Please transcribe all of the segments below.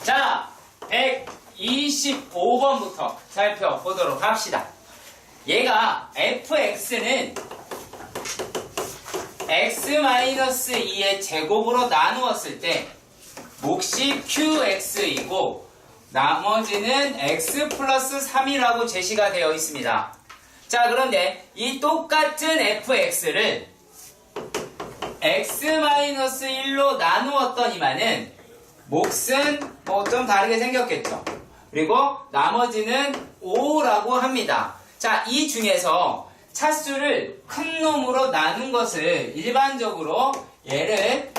자, 125번부터 살펴보도록 합시다. 얘가 fx는 x-2의 제곱으로 나누었을 때 몫이 qx이고 나머지는 x 플러스 3이라고 제시가 되어 있습니다. 자, 그런데 이 똑같은 fx를 x-1로 나누었더니만은 몫은 뭐 좀 다르게 생겼겠죠. 그리고 나머지는 5라고 합니다. 자, 이 중에서 차수를 큰 놈으로 나눈 것을 일반적으로 얘를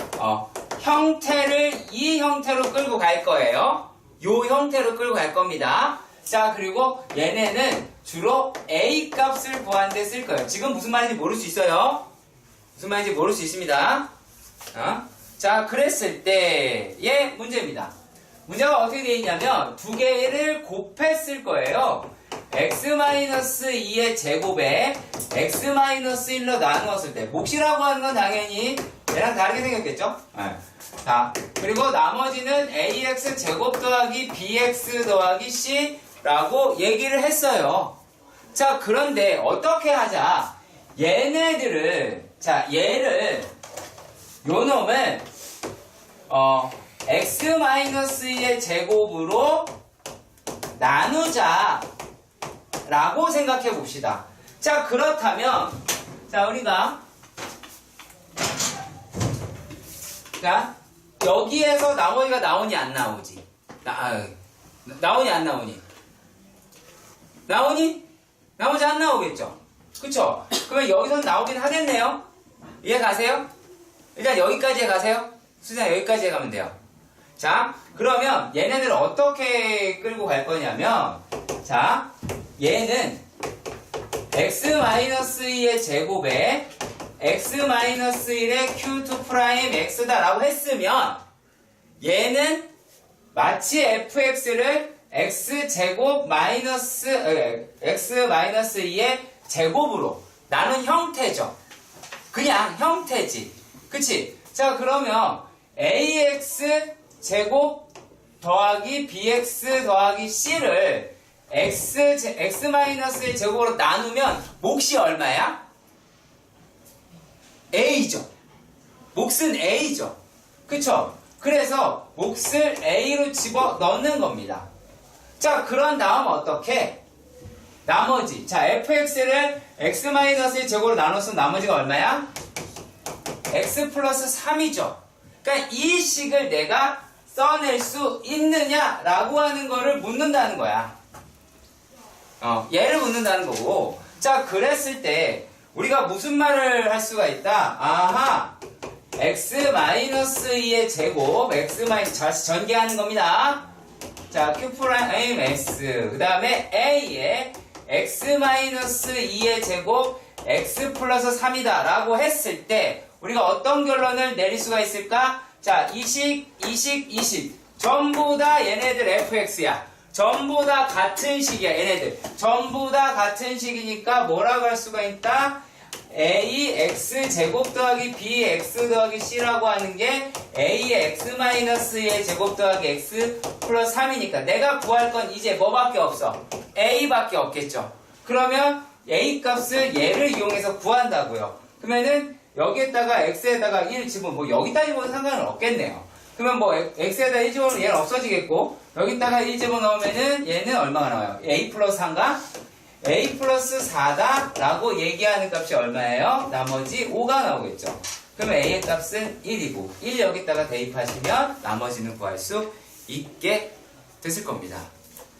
형태를 이 형태로 끌고 갈 거예요. 요 형태로 끌고 갈 겁니다. 자, 그리고 얘네는 주로 A 값을 구하는 데 쓸 거예요. 지금 무슨 말인지 모를 수 있어요. 무슨 말인지 모를 수 있습니다. 자, 그랬을 때의 문제입니다. 문제가 어떻게 되어 있냐면 두 개를 곱했을 거예요. x-2의 제곱에 x-1로 나누었을 때 몫이라고 하는 건 당연히 얘랑 다르게 생겼겠죠? 네. 자, 그리고 나머지는 ax 제곱 더하기 bx 더하기 c라고 얘기를 했어요. 자, 그런데 어떻게 하자? 얘네들을, 자, 얘를, 요 놈은 x-2의 제곱으로 나누자 라고 생각해 봅시다. 자, 그렇다면 자, 우리가 자, 여기에서 나머지가 나오니 안 나오지? 나오니 안 나오니? 나오니? 나머지 안 나오겠죠? 그쵸? 그러면 여기서 나오긴 하겠네요? 이해 가세요? 일단 여기까지 가세요. 수장 여기까지 가면 돼요. 자, 그러면 얘네들 어떻게 끌고 갈 거냐면, 자, 얘는 x-2의 제곱에 x-1의 q2'x다라고 했으면 얘는 마치 fx를 x제곱 x-2의 제곱으로 나눈 형태죠. 그냥 형태지. 그치? 자, 그러면 ax 제곱 더하기 bx 더하기 c를 x-의 제곱으로 나누면 몫이 얼마야? a죠. 몫은 a죠. 그쵸? 그래서 몫을 a로 집어 넣는 겁니다. 자, 그런 다음 어떻게? 나머지, 자, fx를 x-의 제곱으로 나눠서 나머지가 얼마야? x 플러스 3이죠. 그러니까 이 식을 내가 써낼 수 있느냐라고 하는 거를 묻는다는 거야. 얘를 묻는다는 거고. 자, 그랬을 때 우리가 무슨 말을 할 수가 있다? 아하, x-2의 제곱, 다시 전개하는 겁니다. 자, q'x, 그 다음에 a에 x-2의 제곱, x 플러스 3이다 라고 했을 때 우리가 어떤 결론을 내릴 수가 있을까? 자, 이 식. 전부 다 얘네들 fx야. 전부 다 같은 식이야, 얘네들. 전부 다 같은 식이니까 뭐라고 할 수가 있다? ax 제곱 더하기 bx 더하기 c라고 하는 게 a의 x-의 제곱 더하기 x 플러스 3이니까 내가 구할 건 이제 뭐밖에 없어? a밖에 없겠죠. 그러면 a 값을 얘를 이용해서 구한다고요. 그러면은 여기에다가 x에다가 1 집으면 뭐 여기다 집어도 상관은 없겠네요. 그러면 뭐 x에다 1 집어넣으면 얘는 없어지겠고 여기다가 1 집어넣으면은 얘는 얼마가 나와요? a 플러스 3가? a 플러스 4다 라고 얘기하는 값이 얼마예요? 나머지 5가 나오겠죠. 그러면 a의 값은 1이고 1 여기다가 대입하시면 나머지는 구할 수 있게 됐을 겁니다.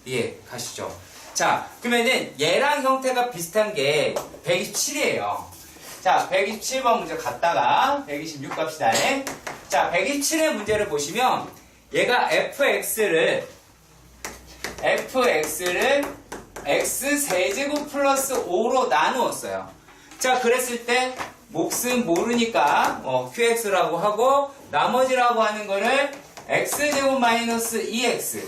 이해 가시죠? 자, 그러면은 얘랑 형태가 비슷한 게 127이에요. 자, 127번 문제 갔다가 126 갑시다. 자, 127의 문제를 보시면 얘가 fx를 x-세제곱 플러스 5로 나누었어요. 자, 그랬을 때 몫은 모르니까 qx라고 하고 나머지라고 하는 거를 x제곱 마이너스 2x.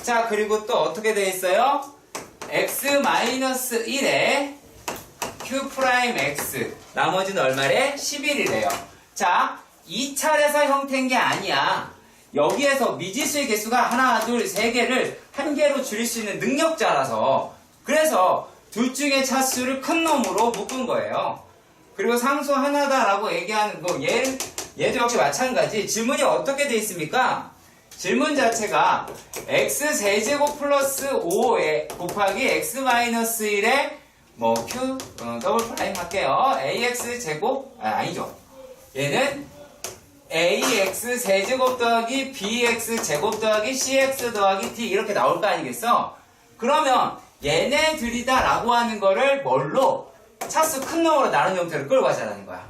자, 그리고 또 어떻게 되어 있어요? x-1에 q'x 나머지는 얼마래? 11이래요. 자, 이 차례에서 형태인 게 아니야. 여기에서 미지수의 개수가 하나, 둘, 세 개를 한 개로 줄일 수 있는 능력자라서 그래서 둘 중에 차수를 큰 놈으로 묶은 거예요. 그리고 상수 하나다라고 얘기하는 거 얘도 역시 마찬가지. 질문이 어떻게 돼 있습니까? 질문 자체가 x세제곱 플러스 5에 곱하기 x 마이너스 1에 뭐 q 더블 프라임 할게요. ax 제곱 아니죠. 얘는 ax 세제곱 더하기 bx 제곱 더하기 cx 더하기 d 이렇게 나올 거 아니겠어? 그러면 얘네들이다 라고 하는 거를 뭘로? 차수 큰 놈으로 나눈 형태로 끌고 가자는 거야.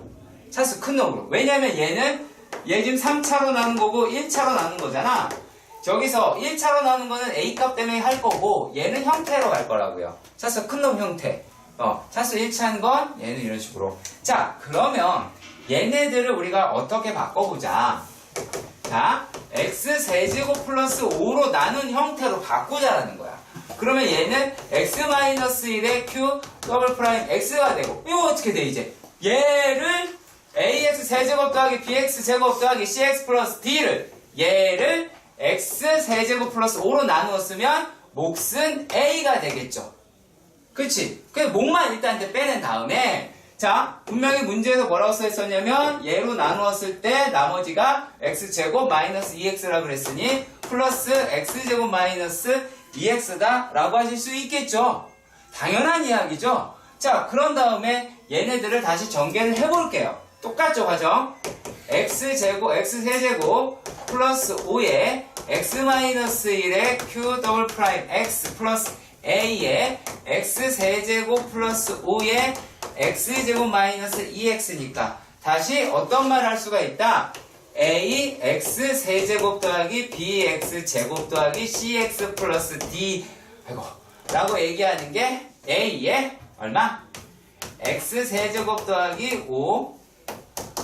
차수 큰 놈으로. 왜냐면 얘 지금 3차로 나눈 거고 1차로 나눈 거잖아. 저기서 1차로 나눈 거는 a 값 때문에 할 거고 얘는 형태로 갈 거라고요. 차수 큰 놈 형태. 차수 1차인 건 얘는 이런 식으로. 자, 그러면 얘네들을 우리가 어떻게 바꿔보자. 자, x 세제곱 플러스 5로 나눈 형태로 바꾸자라는 거야. 그러면 얘는 x-1의 q 더블 프라임 x가 되고 이거 어떻게 돼 이제? 얘를 ax 세제곱 더하기 bx 제곱 더하기 cx 플러스 d를 얘를 x 세제곱 플러스 5로 나누었으면 몫은 a가 되겠죠. 그치? 그래서 몫만 일단 이제 빼낸 다음에 자, 분명히 문제에서 뭐라고 써있었냐면 얘로 나누었을 때 나머지가 x제곱 마이너스 2x라고 그랬으니 플러스 x제곱 마이너스 2x다 라고 하실 수 있겠죠. 당연한 이야기죠. 자, 그런 다음에 얘네들을 다시 전개를 해볼게요. 똑같죠, 과정? x세제곱 플러스 5에 x-1의 q 더블 프라임 x 플러스 a에 x세제곱 플러스 5에 x제곱 마이너스 2x니까 다시 어떤 말 할 수가 있다? a x 세제곱 더하기 b x 제곱 더하기 cx 플러스 d 라고 얘기하는 게 a의 얼마? x 세제곱 더하기 5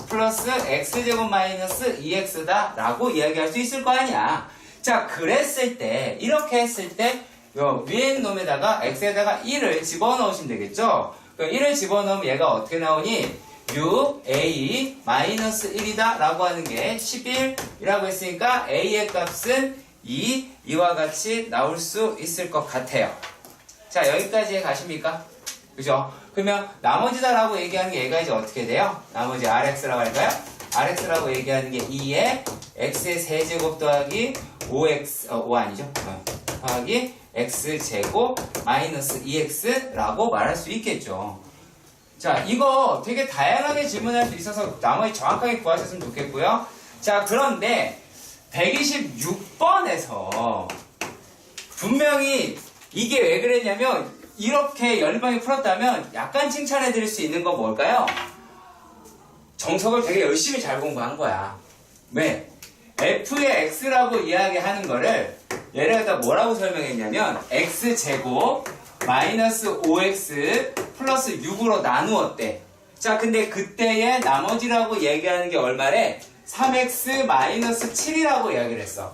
플러스 x제곱 마이너스 2x다 라고 이야기할 수 있을 거 아니야. 자, 그랬을 때 이렇게 했을 때 위에 있는 놈에다가 x에다가 1을 집어넣으시면 되겠죠. 1을 집어넣으면 얘가 어떻게 나오니? u a 마이너스 1이다 라고 하는 게 11이라고 했으니까 a의 값은 2와 같이 나올 수 있을 것 같아요. 자, 여기까지 가십니까? 그죠? 그러면 나머지다 라고 얘기하는 게 얘가 이제 어떻게 돼요? 나머지 rx라고 할까요? rx라고 얘기하는 게 2에 x의 세제곱 더하기 5 아니죠? 더하기 x제곱 마이너스 2x라고 말할 수 있겠죠. 자, 이거 되게 다양하게 질문할 수 있어서 나머지 정확하게 구하셨으면 좋겠고요. 자, 그런데 126번에서 분명히 이게 왜 그랬냐면 이렇게 연립방이 풀었다면 약간 칭찬해 드릴 수 있는 건 뭘까요? 정석을 되게 열심히 잘 공부한 거야. 왜? f의 x라고 이야기하는 거를 얘를 갖다 뭐라고 설명했냐면 x제곱 마이너스 5x 플러스 6으로 나누었대. 자, 근데 그때의 나머지라고 얘기하는 게 얼마래? 3x 마이너스 7이라고 이야기를 했어.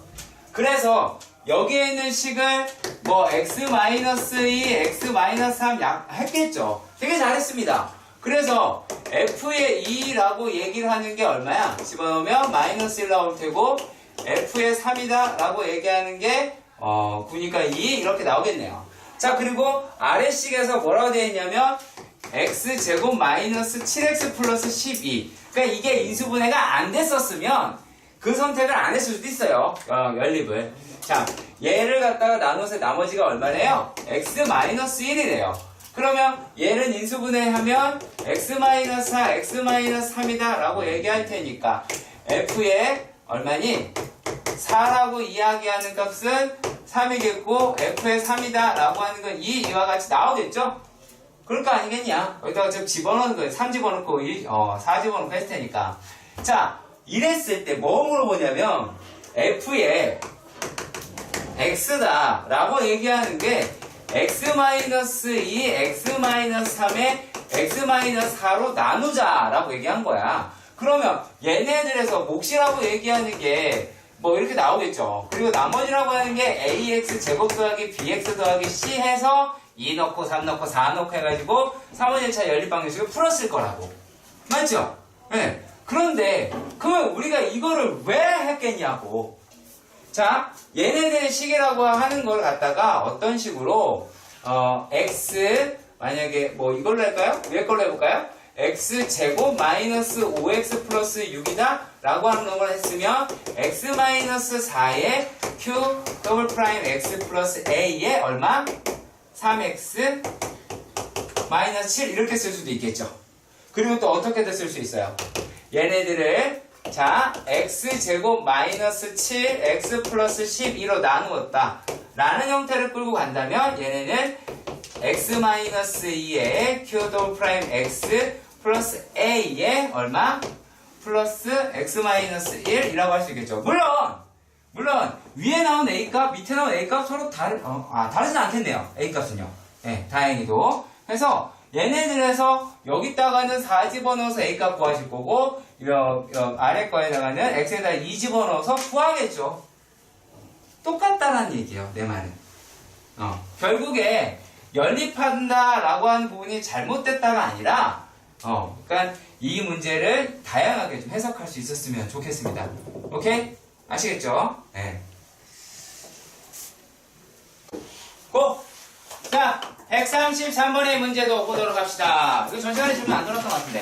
그래서 여기에 있는 식을 뭐 x 마이너스 2, x 마이너스 3 했겠죠. 되게 잘했습니다. 그래서 f의 2라고 얘기를 하는 게 얼마야? 집어넣으면 마이너스 1 나올 테고 f의 3이다 라고 얘기하는 게 9니까 2 이렇게 나오겠네요. 자, 그리고 아래식에서 뭐라고 되어 있냐면 x제곱 마이너스 7x 플러스 12. 그러니까 이게 인수분해가 안 됐었으면 그 선택을 안 했을 수도 있어요. 연립을. 자, 얘를 갖다가 나눠서 나머지가 얼마래요? x 마이너스 1이래요. 그러면 얘를 인수분해하면 x 마이너스 4, x 마이너스 3이다 라고 얘기할 테니까 f의 얼마니? 4라고 이야기하는 값은 3이겠고 f의 3이다 라고 하는 건 이와 같이 나오겠죠? 그럴 거 아니겠냐? 여기다가 좀 집어넣는 거예요. 3 집어넣고 4 집어넣고 했을 테니까. 자, 이랬을 때 뭐 물어보냐면 f의 x다 라고 얘기하는 게 x-2, x-3에 x-4로 나누자 라고 얘기한 거야. 그러면 얘네들에서 몫이라고 얘기하는 게 뭐 이렇게 나오겠죠. 그리고 나머지라고 하는 게 ax 제곱 더하기 bx 더하기 c 해서 2 넣고 3 넣고 4 넣고 해가지고 3원 1차 연립방정식을 풀었을 거라고. 맞죠? 네. 그런데 그러면 우리가 이거를 왜 했겠냐고. 자, 얘네들의 식이라고 하는 걸 갖다가 어떤 식으로, x, 만약에 뭐 이걸로 할까요? 위에 걸로 해볼까요? x제곱 마이너스 5x 플러스 6이다 라고 하는 걸 했으면 x 마이너스 4의 q 더블 프라임 x 플러스 a의 얼마? 3x 마이너스 7 이렇게 쓸 수도 있겠죠. 그리고 또 어떻게도 쓸 수 있어요. 얘네들을 자 x제곱 마이너스 7 x 플러스 12로 나누었다 라는 형태를 끌고 간다면 얘네는 x 마이너스 2의 q 더블 프라임 x 플러스 a의 얼마? 플러스 x 마이너스 1이라고 할 수 있겠죠. 물론 위에 나온 a값 밑에 나온 a값 서로 다르진 않겠네요. a값은요. 네, 다행히도. 그래서 얘네들에서 여기다가는 4 집어넣어서 a값 구하실 거고 아래 거에다가는 x에다 2 집어넣어서 구하겠죠. 똑같다라는 얘기예요. 내 말은. 결국에 연립한다라고 하는 부분이 잘못됐다가 아니라 그러니까 이 문제를 다양하게 좀 해석할 수 있었으면 좋겠습니다. 오케이? 아시겠죠? 네. 고! 자, 133번의 문제도 보도록 합시다. 이거 전 시간에 질문 안 들었던 것 같은데.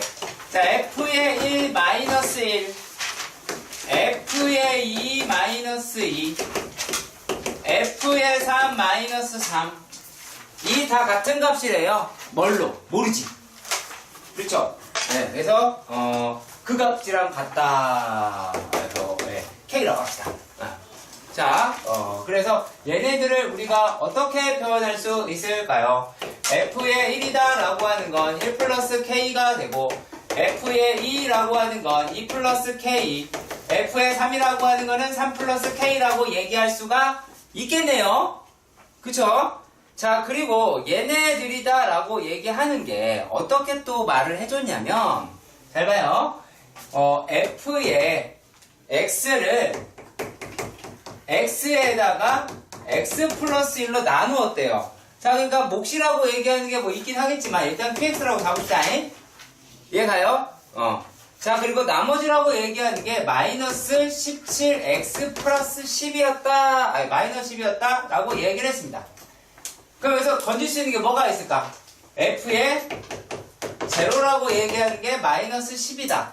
자, f의 1 마이너스 1, f의 2 마이너스 2, f의 3 마이너스 3. 이 다 같은 값이래요. 뭘로? 모르지. 그렇죠? 네, 그래서 그 값이랑 같다. 그래서 K라고 합시다. 자, 그래서 얘네들을 우리가 어떻게 표현할 수 있을까요? F의 1이다 라고 하는 건 1 플러스 K가 되고 F의 2라고 하는 건 2 플러스 K, F의 3이라고 하는 거는 3 플러스 K라고 얘기할 수가 있겠네요. 그쵸? 자, 그리고 얘네들이다 라고 얘기하는 게 어떻게 또 말을 해줬냐면, 잘 봐요. F의 X를 X에다가 X 플러스 1로 나누었대요. 자, 그러니까 몫이라고 얘기하는 게 뭐 있긴 하겠지만, 일단 PX라고 잡읍시다. 이해가요? 자, 그리고 나머지라고 얘기하는 게 마이너스 17X 플러스 10이었다, 마이너스 10이었다 라고 얘기를 했습니다. 그래서 던질 수 있는 게 뭐가 있을까? F의 제로라고 얘기하는 게 마이너스 10이다.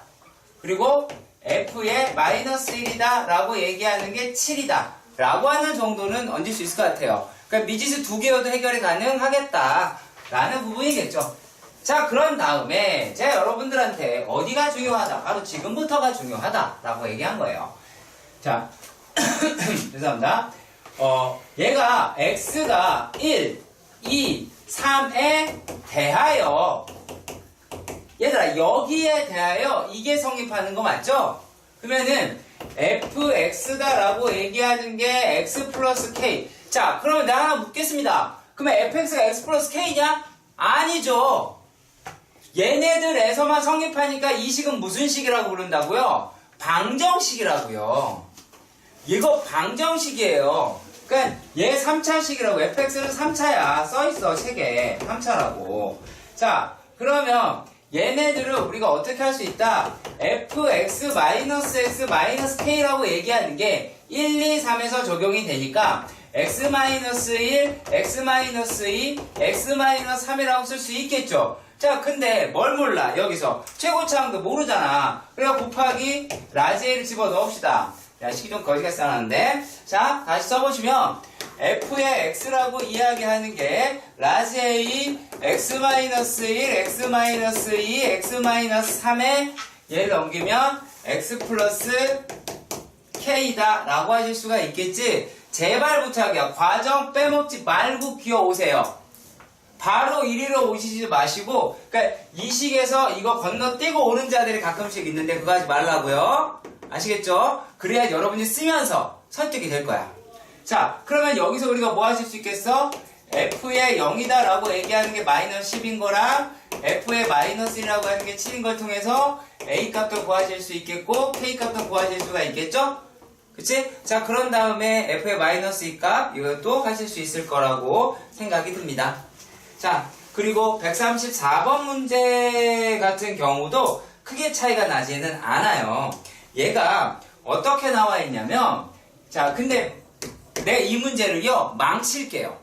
그리고 F의 마이너스 1이다 라고 얘기하는 게 7이다 라고 하는 정도는 얹을 수 있을 것 같아요. 그러니까 미지수 2개여도 해결이 가능하겠다 라는 부분이겠죠. 자, 그런 다음에 제가 여러분들한테 어디가 중요하다? 바로 지금부터가 중요하다 라고 얘기한 거예요. 자, 죄송합니다. 얘가 x가 1, 2, 3에 대하여 얘들아 여기에 대하여 이게 성립하는 거 맞죠? 그러면은 fx다 라고 얘기하는 게 x 플러스 k. 자, 그러면 내가 하나 묻겠습니다. 그러면 fx가 x 플러스 k냐? 아니죠. 얘네들에서만 성립하니까 이 식은 무슨 식이라고 부른다고요? 방정식이라고요. 이거 방정식이에요. 그러니까 얘 3차식이라고. fx는 3차야. 써있어 책에 3차라고. 자, 그러면 얘네들을 우리가 어떻게 할 수 있다? fx-x k라고 얘기하는 게 1, 2, 3에서 적용이 되니까 x-1, x-2, x-3이라고 쓸 수 있겠죠. 자, 근데 뭘 몰라? 여기서 최고차항도 모르잖아. 그래서 곱하기 라지 A를 집어넣읍시다. 야, 식이 좀 거지같이 써놨는데. 자, 다시 써보시면 f의 x라고 이야기하는 게 라지 A x-1, x-2, x-3에 얘를 넘기면 x 플러스 k다 라고 하실 수가 있겠지. 제발 부탁이야. 과정 빼먹지 말고 기어오세요. 바로 이리로 오시지 마시고, 그러니까 이 식에서 이거 건너뛰고 오는 자들이 가끔씩 있는데 그거 하지 말라고요. 아시겠죠? 그래야 여러분이 쓰면서 설득이 될 거야. 자, 그러면 여기서 우리가 뭐 하실 수 있겠어? f의 0이다 라고 얘기하는 게 마이너스 10인 거랑 f의 마이너스 1이라고 하는 게 7인 걸 통해서 a 값도 구하실 수 있겠고 k 값도 구하실 수가 있겠죠? 그치? 자, 그런 다음에 f의 마이너스 2값 이것도 하실 수 있을 거라고 생각이 듭니다. 자, 그리고 134번 문제 같은 경우도 크게 차이가 나지는 않아요. 얘가 어떻게 나와 있냐면, 자, 근데 내 이 문제를요, 망칠게요.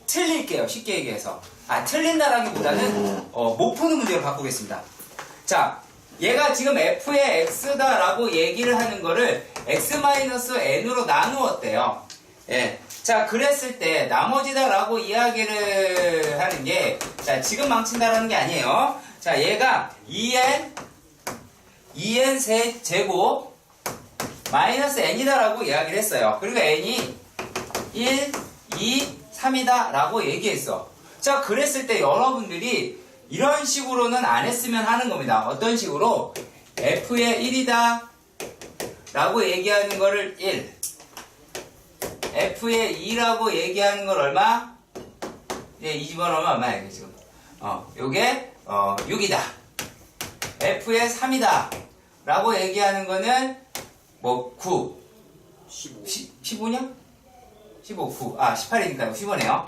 틀릴게요. 쉽게 얘기해서. 틀린다라기보다는, 못 푸는 문제로 바꾸겠습니다. 자, 얘가 지금 f의 x다라고 얘기를 하는 거를 x-n으로 나누었대요. 예. 자, 그랬을 때, 나머지다라고 이야기를 하는 게, 자, 지금 망친다라는 게 아니에요. 자, 얘가 2n 세제곱 마이너스 n이다라고 이야기를 했어요. 그리고 n이 1, 2, 3이다 라고 얘기했어. 자, 그랬을 때 여러분들이 이런 식으로는 안 했으면 하는 겁니다. 어떤 식으로? f의 1이다 라고 얘기하는 거를 1, f의 2라고 얘기하는 걸 얼마? 예, 이 집어넣으면 얼마야 이게 지금? 요게 6이다. f의 3이다 라고 얘기하는 거는 뭐 9, 15냐? 15, 9. 18이니까요. 15네요.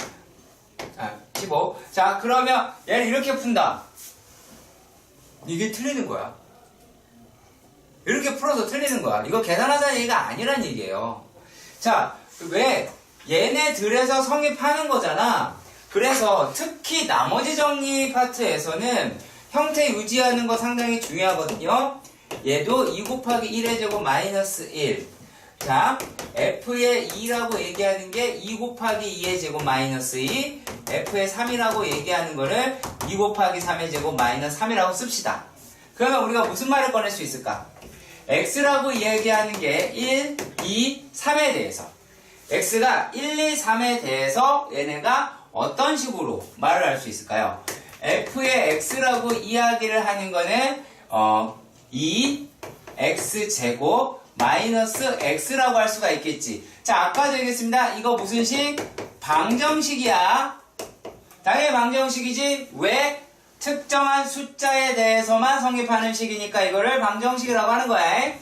15. 자, 그러면 얘를 이렇게 푼다. 이게 틀리는 거야. 이렇게 풀어서 틀리는 거야. 이거 계산하자는 얘기가 아니란 얘기예요. 자, 왜? 얘네들에서 성립하는 거잖아. 그래서 특히 나머지 정리 파트에서는 형태 유지하는 거 상당히 중요하거든요. 얘도 2 곱하기 1의 제곱 마이너스 1. 자, f의 2라고 얘기하는 게 2 곱하기 2의 제곱 마이너스 2, f의 3이라고 얘기하는 거를 2 곱하기 3의 제곱 마이너스 3이라고 씁시다. 그러면 우리가 무슨 말을 꺼낼 수 있을까? x라고 얘기하는 게 1, 2, 3에 대해서, x가 1, 2, 3에 대해서 얘네가 어떤 식으로 말을 할 수 있을까요? f의 x라고 이야기를 하는 거는 2x제곱 마이너스 x라고 할 수가 있겠지. 자, 아까도 얘기했습니다. 이거 무슨 식? 방정식이야. 당연히 방정식이지. 왜? 특정한 숫자에 대해서만 성립하는 식이니까 이거를 방정식이라고 하는 거야.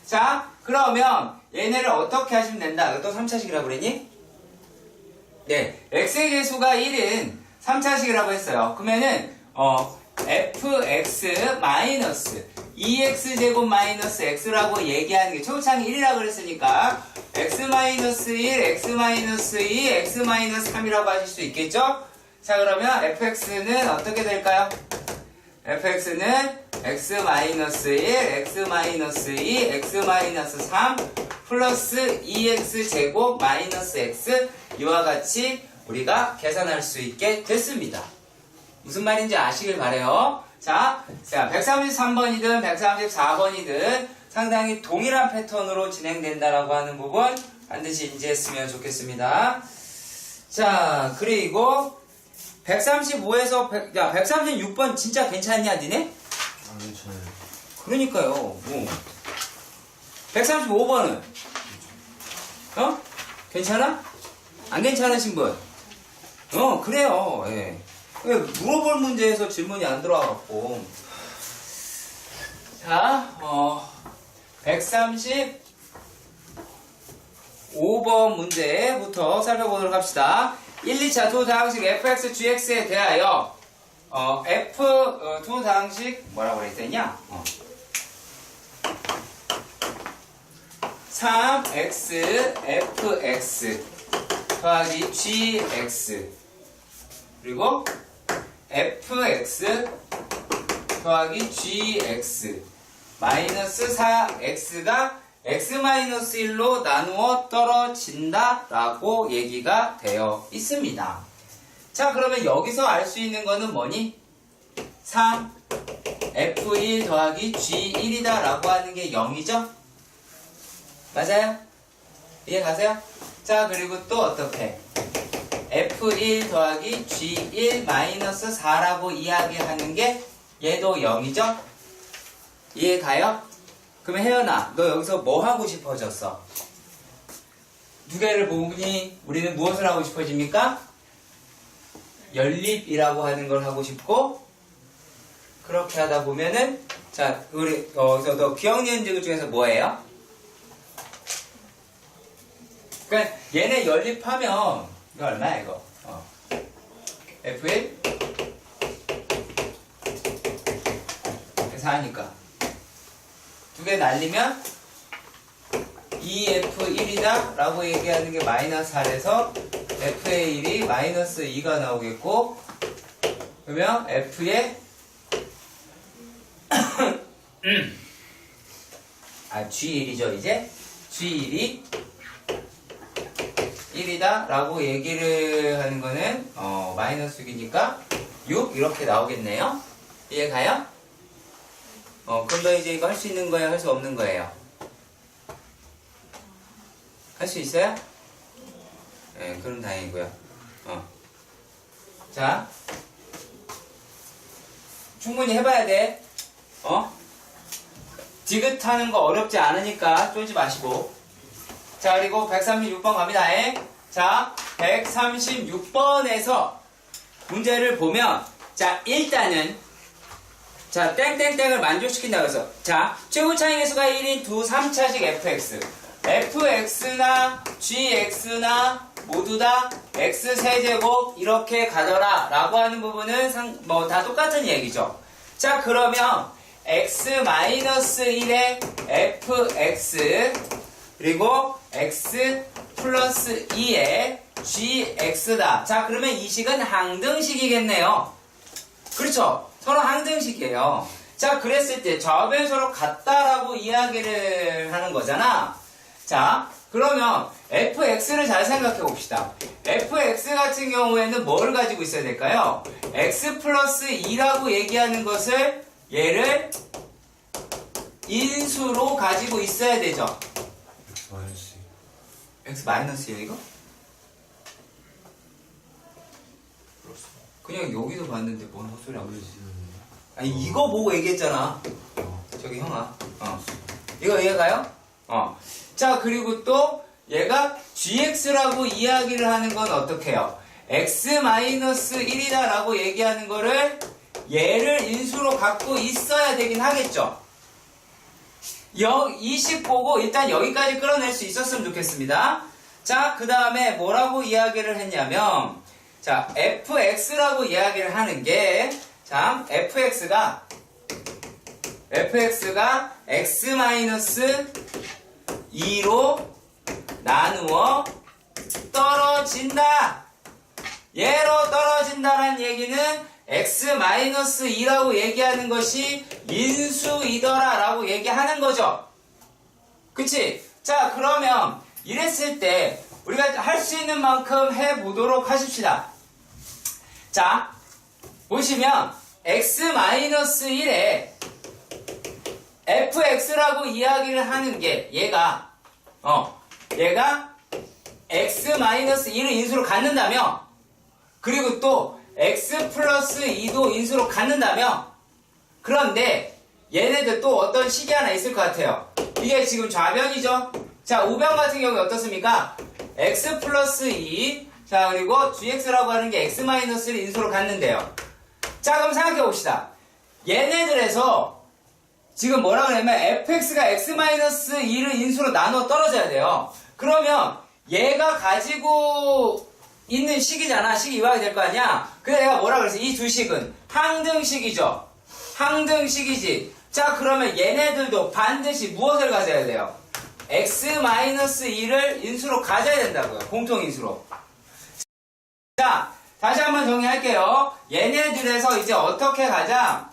자, 그러면 얘네를 어떻게 하시면 된다? 이거 또 3차식이라고 그랬니? 네, x의 개수가 1은 3차식이라고 했어요. 그러면은 fx 마이너스 2x제곱 마이너스 x라고 얘기하는 게 초창이 1이라고 그랬으니까 x 마이너스 1, x 마이너스 2, x 마이너스 3이라고 하실 수 있겠죠? 자, 그러면 fx는 어떻게 될까요? fx는 x 마이너스 1, x 마이너스 2, x 마이너스 3 플러스 2x제곱 마이너스 x 이와 같이 우리가 계산할 수 있게 됐습니다. 무슨 말인지 아시길 바래요. 자, 133번이든 134번이든 상당히 동일한 패턴으로 진행된다라고 하는 부분 반드시 인지했으면 좋겠습니다. 자, 그리고 135에서 136번 진짜 괜찮냐, 니네? 안 괜찮아요. 그러니까요. 135번은? 괜찮아? 안 괜찮으신 분? 그래요. 예. 왜 물어볼 문제에서 질문이 안 들어와갖고. 자, 135번 문제부터 살펴보도록 합시다. 1, 2차 두 다항식 fx, gx에 대하여 두 다항식 뭐라고 그랬더냐? 3x fx 더하기 gx 그리고 fx 더하기 gx 마이너스 4x가 x-1로 나누어 떨어진다 라고 얘기가 되어 있습니다. 자, 그러면 여기서 알 수 있는 거는 뭐니? 3f1 더하기 g1이다 라고 하는 게 0이죠? 맞아요? 이해 가세요? 자, 그리고 또 어떻게? f1 더하기 g1 마이너스 4라고 이야기하는 게 얘도 0이죠? 이해 가요? 그러면 혜연아, 너 여기서 뭐 하고 싶어졌어? 두 개를 보니 우리는 무엇을 하고 싶어집니까? 연립이라고 하는 걸 하고 싶고, 그렇게 하다 보면은, 자, 우리 여기서 너 기억니은들 중에서 뭐예요? 그러니까 얘네 연립하면 이거 얼마야 이거? F1 4니까 두 개 날리면 2F1이다 라고 얘기하는 게 마이너스 4에서 F의 1이 마이너스 2가 나오겠고, 그러면 F의 G1이죠 이제. G1이 1이다 라고 얘기를 하는 거는 마이너스 6이니까 6 이렇게 나오겠네요. 이해가요? 그럼 너 이제 이거 할 수 있는 거예요? 할 수 없는 거예요? 할 수 있어요? 네, 그럼 다행이고요. 자, 충분히 해봐야 돼. 디귿하는 거 어렵지 않으니까 쫄지 마시고. 자, 그리고 136번 갑니다. 자, 136번에서 문제를 보면, 자, 일단은, 자, 땡땡땡을 만족시킨다고 해서, 자, 최고차이 계수가 1인 2, 3차식 fx. fx나 gx나 모두 다 x세제곱 이렇게 가더라 라고 하는 부분은 다 똑같은 얘기죠. 자, 그러면 x-1의 fx 그리고 x 플러스 2의 gx다. 자, 그러면 이 식은 항등식이겠네요. 그렇죠? 서로 항등식이에요. 자, 그랬을 때 좌변 서로 같다라고 이야기를 하는 거잖아. 자, 그러면 fx를 잘 생각해 봅시다. fx 같은 경우에는 뭘 가지고 있어야 될까요? x 플러스 2라고 얘기하는 것을 얘를 인수로 가지고 있어야 되죠. x 마이너스요 이거? 그냥 여기서 봤는데 뭔 헛소리 하고 있지? 아니 이거 보고 얘기했잖아. 저기 형아. 이거 이해가요? 자, 그리고 또 얘가 gx라고 이야기를 하는 건 어떻게 해요? x-1이다 라고 얘기하는 거를 얘를 인수로 갖고 있어야 되긴 하겠죠. 이 식 보고 일단 여기까지 끌어낼 수 있었으면 좋겠습니다. 자, 그 다음에 뭐라고 이야기를 했냐면, 자, fx라고 이야기를 하는 게, 자, fx가 x-2로 나누어 떨어진다. 얘로 떨어진다는 얘기는 x-2라고 얘기하는 것이 인수이더라 라고 얘기하는 거죠. 그치? 자, 그러면 이랬을 때 우리가 할 수 있는 만큼 해보도록 하십시다. 자, 보시면 x-1에 fx라고 이야기를 하는 게 얘가 x-1을 인수로 갖는다며, 그리고 또 x 플러스 2도 인수로 갖는다며, 그런데 얘네들 또 어떤 식이 하나 있을 것 같아요. 이게 지금 좌변이죠. 자, 우변 같은 경우에 어떻습니까? x 플러스 2, 자, 그리고 gx라고 하는 게 x-를 인수로 갖는데요. 자, 그럼 생각해 봅시다. 얘네들에서 지금 뭐라 그러냐면 fx가 x-2를 인수로 나눠 떨어져야 돼요. 그러면 얘가 가지고 있는 식이잖아. 식이 이와야 될 거 아니야. 그래서 내가 뭐라 그랬어? 이 두 식은 항등식이죠. 항등식이지. 자, 그러면 얘네들도 반드시 무엇을 가져야 돼요? x-2를 인수로 가져야 된다고요. 공통인수로. 자, 다시 한번 정리할게요. 얘네들에서 이제 어떻게 가자?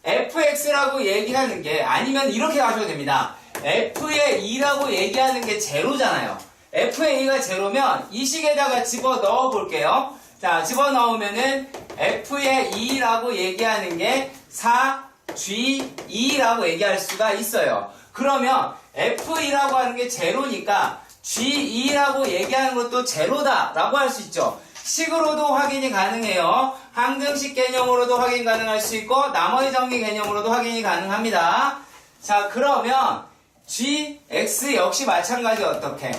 fx라고 얘기하는 게, 아니면 이렇게 가셔도 됩니다. f의 2라고 얘기하는 게 제로잖아요. f의 2가 제로면 이 식에다가 집어넣어 볼게요. 자, 집어넣으면은 f의 2라고 얘기하는 게 4g2라고 얘기할 수가 있어요. 그러면 f2라고 하는 게 제로니까 g2라고 얘기하는 것도 제로다라고 할 수 있죠. 식으로도 확인이 가능해요. 항등식 개념으로도 확인 가능할 수 있고 나머지 정리 개념으로도 확인이 가능합니다. 자, 그러면 gx 역시 마찬가지 어떻게?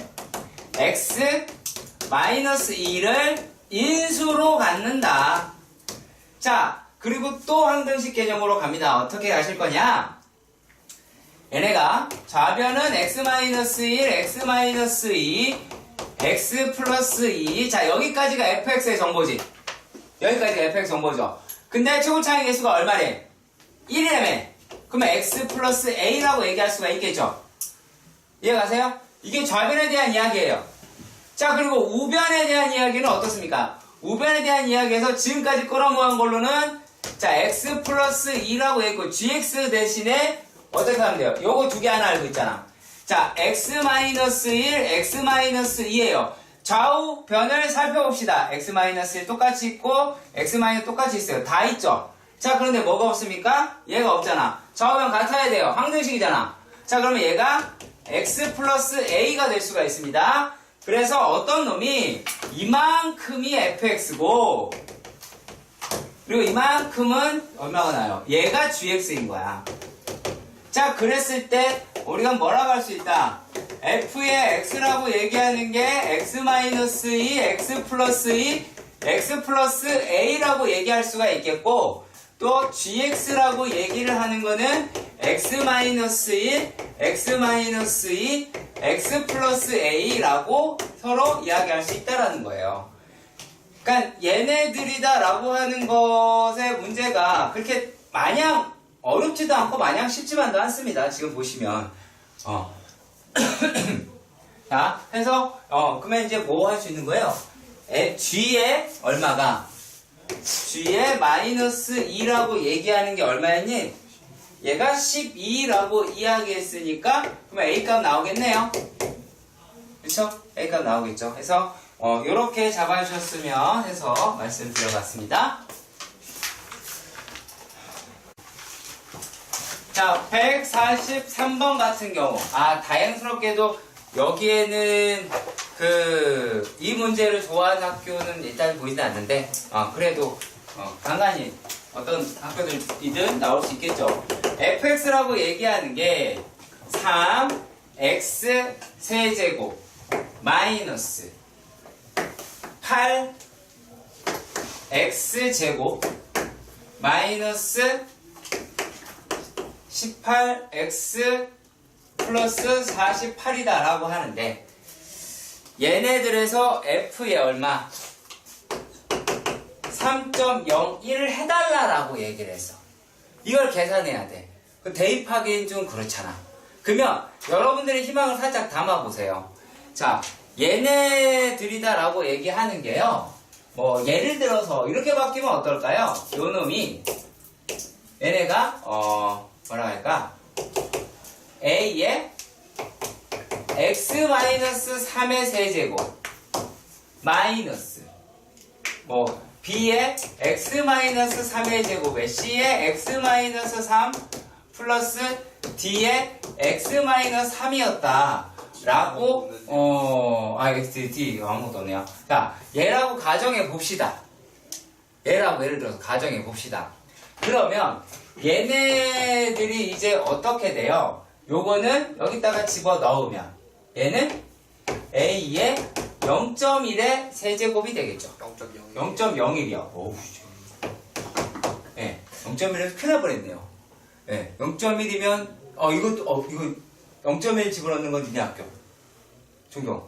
x-2를 인수로 갖는다. 자, 그리고 또 항등식 개념으로 갑니다. 어떻게 하실 거냐? 얘네가 좌변은 x-1, x-2, x 플러스 2. 자, 여기까지가 fx의 정보지. 여기까지가 fx 정보죠. 근데 최고차이 계수가 얼마래? 1이라며. 그러면 x 플러스 a라고 얘기할 수가 있겠죠. 이해가세요? 이게 좌변에 대한 이야기예요. 자, 그리고 우변에 대한 이야기는 어떻습니까? 우변에 대한 이야기에서 지금까지 끌어모은 걸로는 자, x 플러스 2라고 했고 gx 대신에 어떻게 하면 돼요? 요거 두 개 하나 알고 있잖아. 자, x 마이너스 1, x 마이너스 2예요. 좌우 변을 살펴봅시다. x 마이너스 1 똑같이 있고 x 마이너스 똑같이 있어요. 다 있죠? 자, 그런데 뭐가 없습니까? 얘가 없잖아. 좌우변 같아야 돼요. 항등식이잖아. 자, 그러면 얘가 x 플러스 a가 될 수가 있습니다. 그래서 어떤 놈이 이만큼이 fx고 그리고 이만큼은 얼마가 나요? 얘가 gx인 거야. 자, 그랬을 때 우리가 뭐라고 할 수 있다? f의 x라고 얘기하는 게 x-2, x 플러스 2, x 플러스 a라고 얘기할 수가 있겠고 또 gx라고 얘기를 하는 거는 x-1, x-2, x 플러스 a라고 서로 이야기할 수 있다라는 거예요. 그러니까 얘네들이다 라고 하는 것의 문제가 그렇게 마냥 어렵지도 않고 마냥 쉽지만도 않습니다. 지금 보시면 자, 해서 그러면 이제 뭐 할 수 있는 거예요? g의 얼마가 g의 마이너스 2라고 얘기하는 게 얼마였니? 얘가 12라고 이야기했으니까 그러면 a 값 나오겠네요. 그렇죠? a 값 나오겠죠. 그래서 요렇게 잡아주셨으면 해서 말씀드려봤습니다. 자, 143번 같은 경우 다행스럽게도 여기에는 이 문제를 좋아하는 학교는 일단 보이지 않는데 그래도 간간히 어떤 학교들이든 나올 수 있겠죠. fx라고 얘기하는 게 3x 세제곱 마이너스 8x 제곱 마이너스 18x 플러스 48이다 라고 하는데 얘네들에서 f의 얼마? 3.01을 해달라라고 얘기를 했어. 이걸 계산해야 돼. 대입하기엔 좀 그렇잖아. 그러면 여러분들의 희망을 살짝 담아보세요. 자, 얘네들이다 라고 얘기하는 게요. 뭐 예를 들어서 이렇게 바뀌면 어떨까요? 요 놈이 얘네가 뭐라 할까? a의 x-3의 세제곱 마이너스 b의 x-3의 제곱에 c의 x-3 플러스 d의 x-3이었다 라고 d 아무것도 없네요. 자, 얘라고 가정해 봅시다. 얘라고 예를 들어서 가정해 봅시다. 그러면 얘네들이 이제 어떻게 돼요? 요거는 여기다가 집어 넣으면 얘는 a의 0.1의 세제곱이 되겠죠. 0.01이요. 오우, 예, 0.1에서 큰일 날 뻔했네요. 예, 0.1이면 이거 0.1 집어넣는 건 니네 학교. 종경.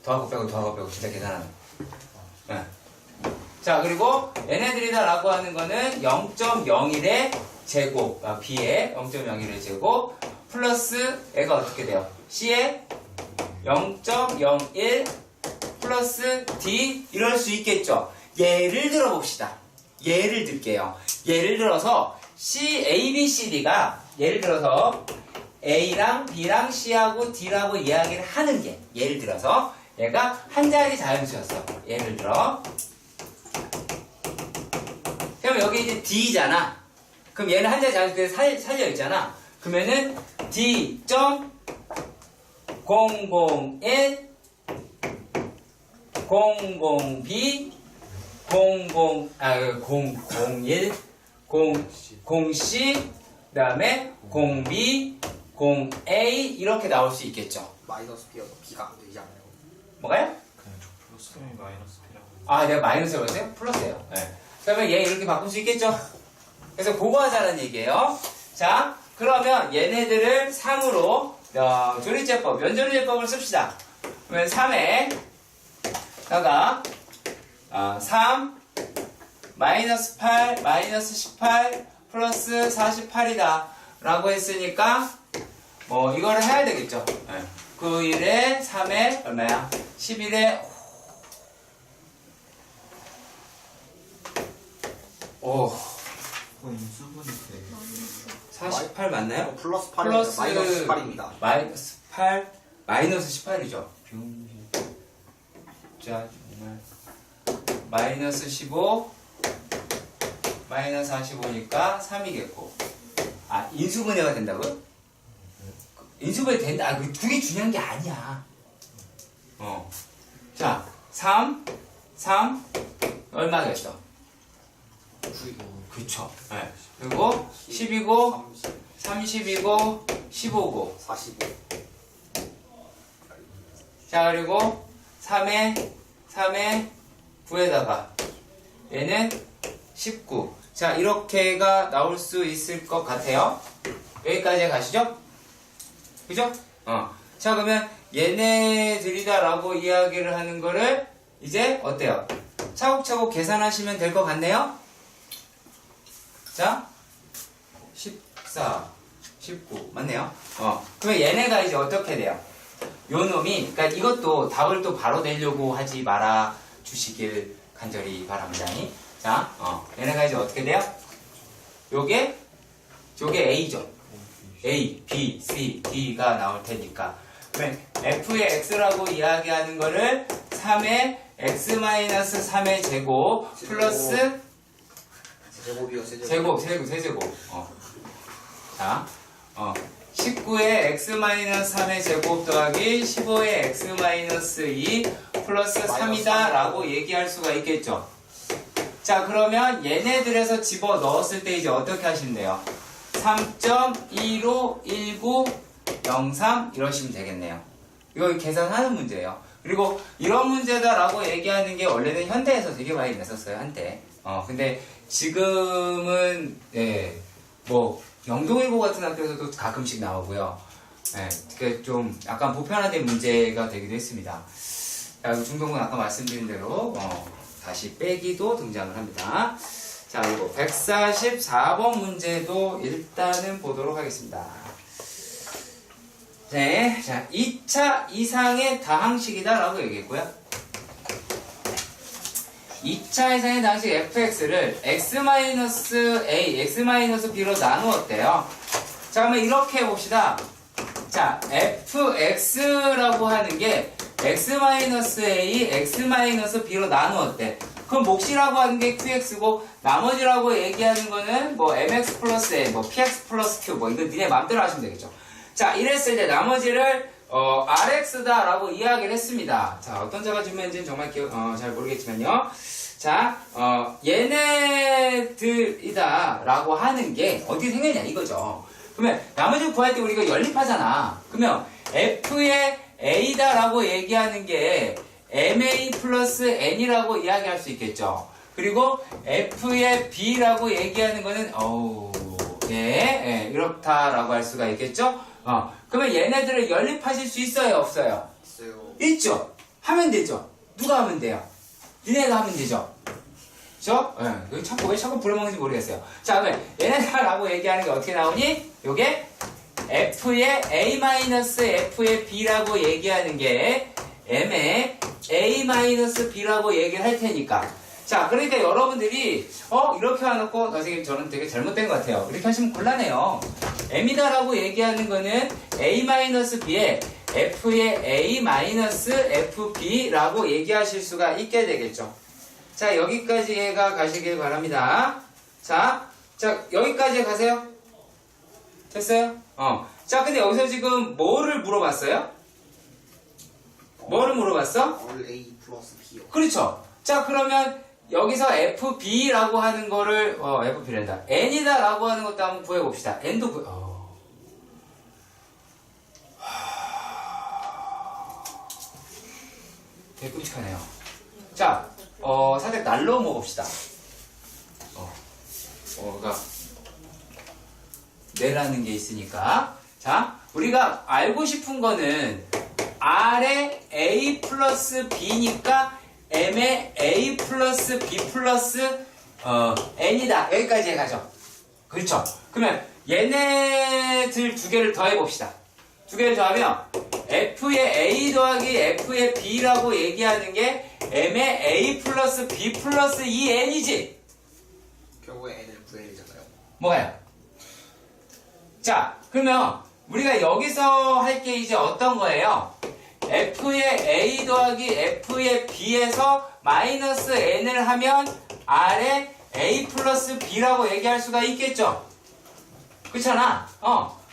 더하고 빼고 진짜 계산하면. 예. 자, 그리고 얘네들이다 라고 하는 거는 0.01의 제곱, b의 0.01의 제곱 플러스 얘가 어떻게 돼요? c의 0.01 플러스 d 이럴 수 있겠죠. 예를 들어 봅시다. 예를 들게요. 예를 들어서 A, B, C, D가 예를 들어서 A랑 B랑 C하고 D라고 이야기를 하는 게 예를 들어서 얘가 한 자리 자연수였어. 예를 들어 그럼 여기 이제 D잖아. 그럼 얘는 한 자리 자연수 살려 있잖아. 그러면은 D.001 00B 001 0C 그 다음에 0B 0A 이렇게 나올 수 있겠죠. 마이너스 B여서 B가 안 되지 않아요? 뭐가요? 그냥 저 플러스 마이너스 B라고. 내가 마이너스라고 했어요? 플러스예요. 네. 그러면 얘 이렇게 바꿀 수 있겠죠. 그래서 그거 하자는 얘기예요. 자, 그러면 얘네들을 3으로 조리제법, 면조리제법을 씁시다. 그러면 3에다가 3 마이너스 8 마이너스 18 플러스 48이다 라고 했으니까 이거를 해야 되겠죠. 9일에 3에 얼마야? 11에 오 인수분이 돼. 48 맞나요? 플러스 8이 플러스 마이너스 8입니다. 마이너스 8 마이너스 18이죠. 자 정말 마이너스 15 마이너스 45니까 3이겠고 아 인수분해가 된다고요? 인수분해 된다. 아, 그 두 개 중요한 게 아니야. 자 3 얼마겠어? 9이고 그쵸. 네. 그리고 10이고 30이고 15고 45. 자 그리고 3에 9에다가 얘는 19. 자 이렇게가 나올 수 있을 것 같아요. 여기까지 가시죠? 그죠? 자 그러면 얘네들이다 라고 이야기를 하는 거를 이제 어때요? 차곡차곡 계산하시면 될 것 같네요? 자 14 19 맞네요? 그러면 얘네가 이제 어떻게 돼요? 요 놈이 그러니까 이것도 답을 또 바로 내려고 하지 말아 주시길 간절히 바랍니다. 자, 얘네가 이제 어떻게 돼요? 요게 A죠. A, B, C, D가 나올 테니까. 그러면 F의 X라고 이야기하는 거를 3의 X-3의 제곱 플러스 제곱이요, 세제곱. 세제곱. 자, 19의 X-3의 제곱 더하기 15의 X-2 플러스 3이다 라고 얘기할 수가 있겠죠. 자 그러면 얘네들에서 집어 넣었을 때 이제 어떻게 하시면 돼요? 3.151903 이러시면 되겠네요. 이거 계산하는 문제예요. 그리고 이런 문제다 라고 얘기하는 게 원래는 현대에서 되게 많이 냈었어요 한때. 근데 지금은 뭐 영동일보 같은 학교에서도 가끔씩 나오고요. 그게 좀 약간 보편화된 문제가 되기도 했습니다. 자, 중동은 아까 말씀드린 대로 다시 빼기도 등장을 합니다. 자, 그리고 144번 문제도 일단은 보도록 하겠습니다. 네, 자, 2차 이상의 다항식이다 라고 얘기했고요. 2차 이상의 다항식 fx를 x-a, x-b로 나누었대요. 자, 그러면 이렇게 해봅시다. 자, fx라고 하는 게 x-a, x-b로 나누었대. 그럼 몫이라고 하는 게 qx고 나머지라고 얘기하는 거는 뭐 mx 플러스 n, 뭐 px 플러스 q, 뭐 이거 니네 맘대로 하시면 되겠죠. 자, 이랬을 때 나머지를 rx다 라고 이야기를 했습니다. 자, 어떤 자가 주면인지는 정말 잘 모르겠지만요. 자, 얘네들이다 라고 하는 게 어떻게 생겼냐 이거죠. 그러면 나머지 구할 때 우리가 연립하잖아. 그러면 f의 a다 라고 얘기하는 게 ma 플러스 n이라고 이야기할 수 있겠죠. 그리고 f의 b라고 얘기하는 거는 이렇다라고 할 수가 있겠죠. 그러면 얘네들을 연립하실 수 있어요, 없어요? 있어요. 있죠. 하면 되죠. 누가 하면 돼요? 니네가 하면 되죠. 그죠? 왜 자꾸 부려먹는지 모르겠어요. 자, 그러면 얘네다라고 얘기하는 게 어떻게 나오니? 요게 f의 a-f의 b라고 얘기하는 게 m의 a-b라고 얘기를 할 테니까. 자, 그러니까 여러분들이 이렇게 해놓고 선생님 저는 되게 잘못된 것 같아요. 이렇게 하시면 곤란해요. m이다라고 얘기하는 거는 a-b에 f의 a-fb라고 얘기하실 수가 있게 되겠죠. 자, 여기까지가 가시길 바랍니다. 자, 여기까지 가세요. 됐어요? 자, 근데 여기서 지금 뭐를 물어봤어요? 뭐를 물어봤어? all a 플러스 b요. 그렇죠. 자, 그러면 여기서 fb라고 하는 거를 fb란다. n이다 라고 하는 것도 한번 구해봅시다. n도 되게 끔찍하네요. 자, 살짝 날로 먹읍시다. 그러니까 내라는 게 있으니까. 자, 우리가 알고 싶은 거는 R의 A 플러스 B니까 M의 A 플러스 B 플러스 N이다. 여기까지 해가죠. 그렇죠. 그러면 얘네들 두 개를 더해봅시다. 두 개를 더하면 F의 A 더하기 F의 B라고 얘기하는 게 M의 A 플러스 B 플러스 2N이지. 결국에 n은 9n이잖아요. 뭐가요? 자, 그러면 우리가 여기서 할 게 이제 어떤 거예요? F의 A 더하기 F의 B에서 마이너스 N을 하면 R의 A 플러스 B라고 얘기할 수가 있겠죠? 그렇잖아.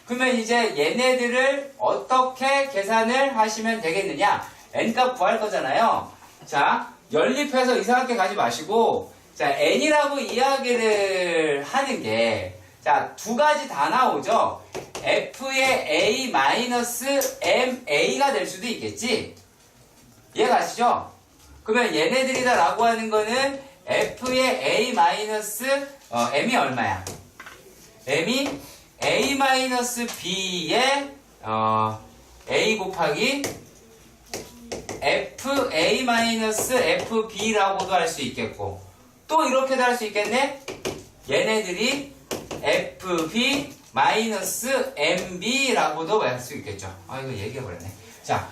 그러면 이제 얘네들을 어떻게 계산을 하시면 되겠느냐? N값 구할 거잖아요. 자, 연립해서 이상하게 가지 마시고, 자, N이라고 이야기를 하는 게, 자, 두 가지 다 나오죠? F의 A 마이너스 MA가 될 수도 있겠지? 이해가시죠? 그러면 얘네들이다 라고 하는 거는 F의 A 마이너스, M이 얼마야? M이 A 마이너스 B의, A 곱하기 FA 마이너스 FB라고도 할 수 있겠고, 또 이렇게도 할 수 있겠네? 얘네들이 FB 마이너스 MB라고도 할 수 있겠죠. 이거 얘기해버렸네. 자,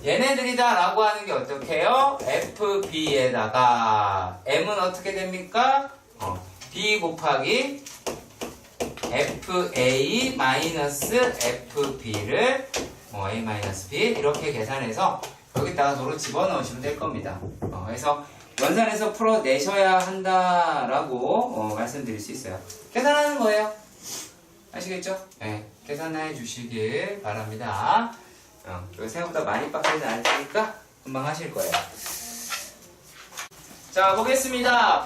얘네들이다 라고 하는 게 어떻게 해요? FB에다가 M은 어떻게 됩니까? B 곱하기 FA 마이너스 FB를 A 마이너스 B 이렇게 계산해서 여기다가 도로 집어넣으시면 될 겁니다. 그래서 연산해서 풀어내셔야 한다라고 말씀드릴 수 있어요. 계산하는 거예요. 아시겠죠? 네, 계산해 주시길 바랍니다. 생각보다 많이 빡세지 않을 테니까 금방 하실 거예요. 자, 보겠습니다.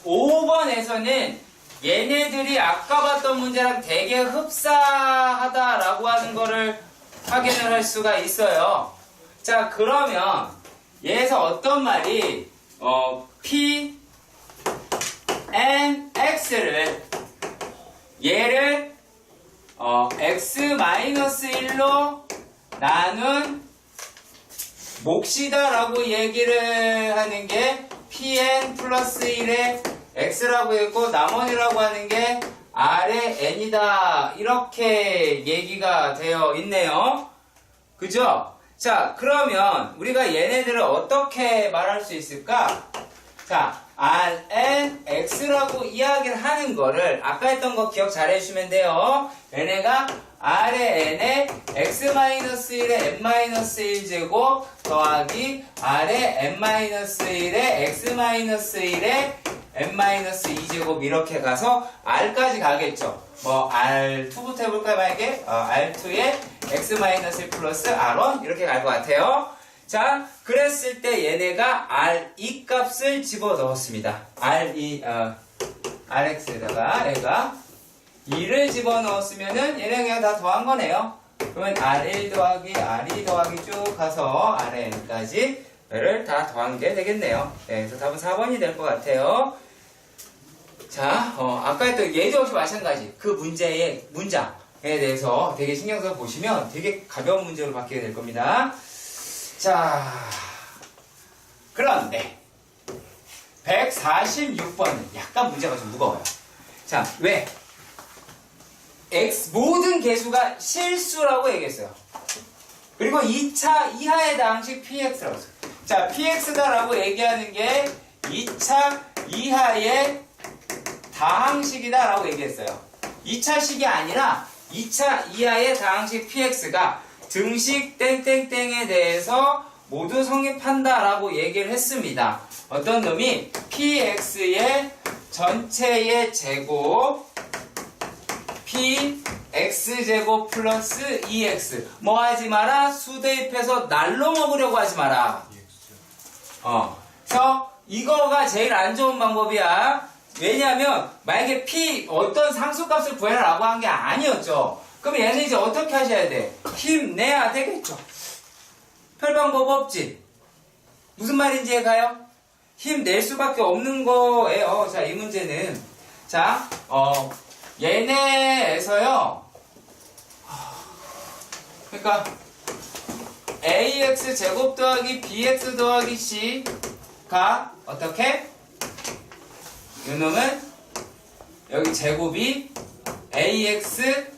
145번에서는 얘네들이 아까 봤던 문제랑 되게 흡사하다라고 하는 거를 확인을 할 수가 있어요. 자, 그러면 얘에서 어떤 말이 P, N, X를 얘를 X-1로 나눈 몫이다 라고 얘기를 하는 게 Pn 플러스 1의 X라고 했고 나머지라고 하는 게 R의 N이다 이렇게 얘기가 되어 있네요. 그죠? 자, 그러면 우리가 얘네들을 어떻게 말할 수 있을까? 자, Rn, X라고 이야기를 하는 거를 아까 했던 거 기억 잘 해주시면 돼요. 얘네가 R의 N에 X-1의 N-1제곱 더하기 R의 N-1의 X-1의 N-2제곱 이렇게 가서 R까지 가겠죠. 뭐 R2부터 해볼까요? 만약에 R2의 X-1 플러스 R1 이렇게 갈 것 같아요. 자, 그랬을 때 얘네가 R2 값을 집어넣었습니다. RX에다가 얘가 2를 집어넣었으면은 얘네 그냥 다 더한 거네요. 그러면 R1 더하기 R2 더하기 쭉 가서 RN까지 얘를 다 더한 게 되겠네요. 네, 그래서 답은 4번이 될 것 같아요. 자, 아까 했던 예도 역시 마찬가지. 그 문제의 문장에 대해서 되게 신경 써 보시면 되게 가벼운 문제로 바뀌게 될 겁니다. 자, 그런데 146번은 약간 문제가 좀 무거워요. 자, 왜? X 모든 개수가 실수라고 얘기했어요. 그리고 2차 이하의 다항식 PX라고 했어요. 자, PX다라고 얘기하는 게 2차 이하의 다항식이다라고 얘기했어요. 2차식이 아니라 2차 이하의 다항식 PX가 등식 땡땡땡에 대해서 모두 성립한다라고 얘기를 했습니다. 어떤 놈이 PX의 전체의 제곱 PX제곱 플러스 2X 뭐 하지 마라? 수 대입해서 날로 먹으려고 하지 마라. 그래서 이거가 제일 안 좋은 방법이야. 왜냐하면 만약에 P 어떤 상수값을 구해라 라고 한 게 아니었죠. 그럼 얘는 이제 어떻게 하셔야 돼? 힘내야 되겠죠. 별 방법 없지. 무슨 말인지 해가요? 힘낼 수밖에 없는 거예요. 자, 이 문제는 자, 얘네에서요. 그러니까 AX 제곱 더하기 BX 더하기 C가 어떻게? 이놈은 여기 제곱이 AX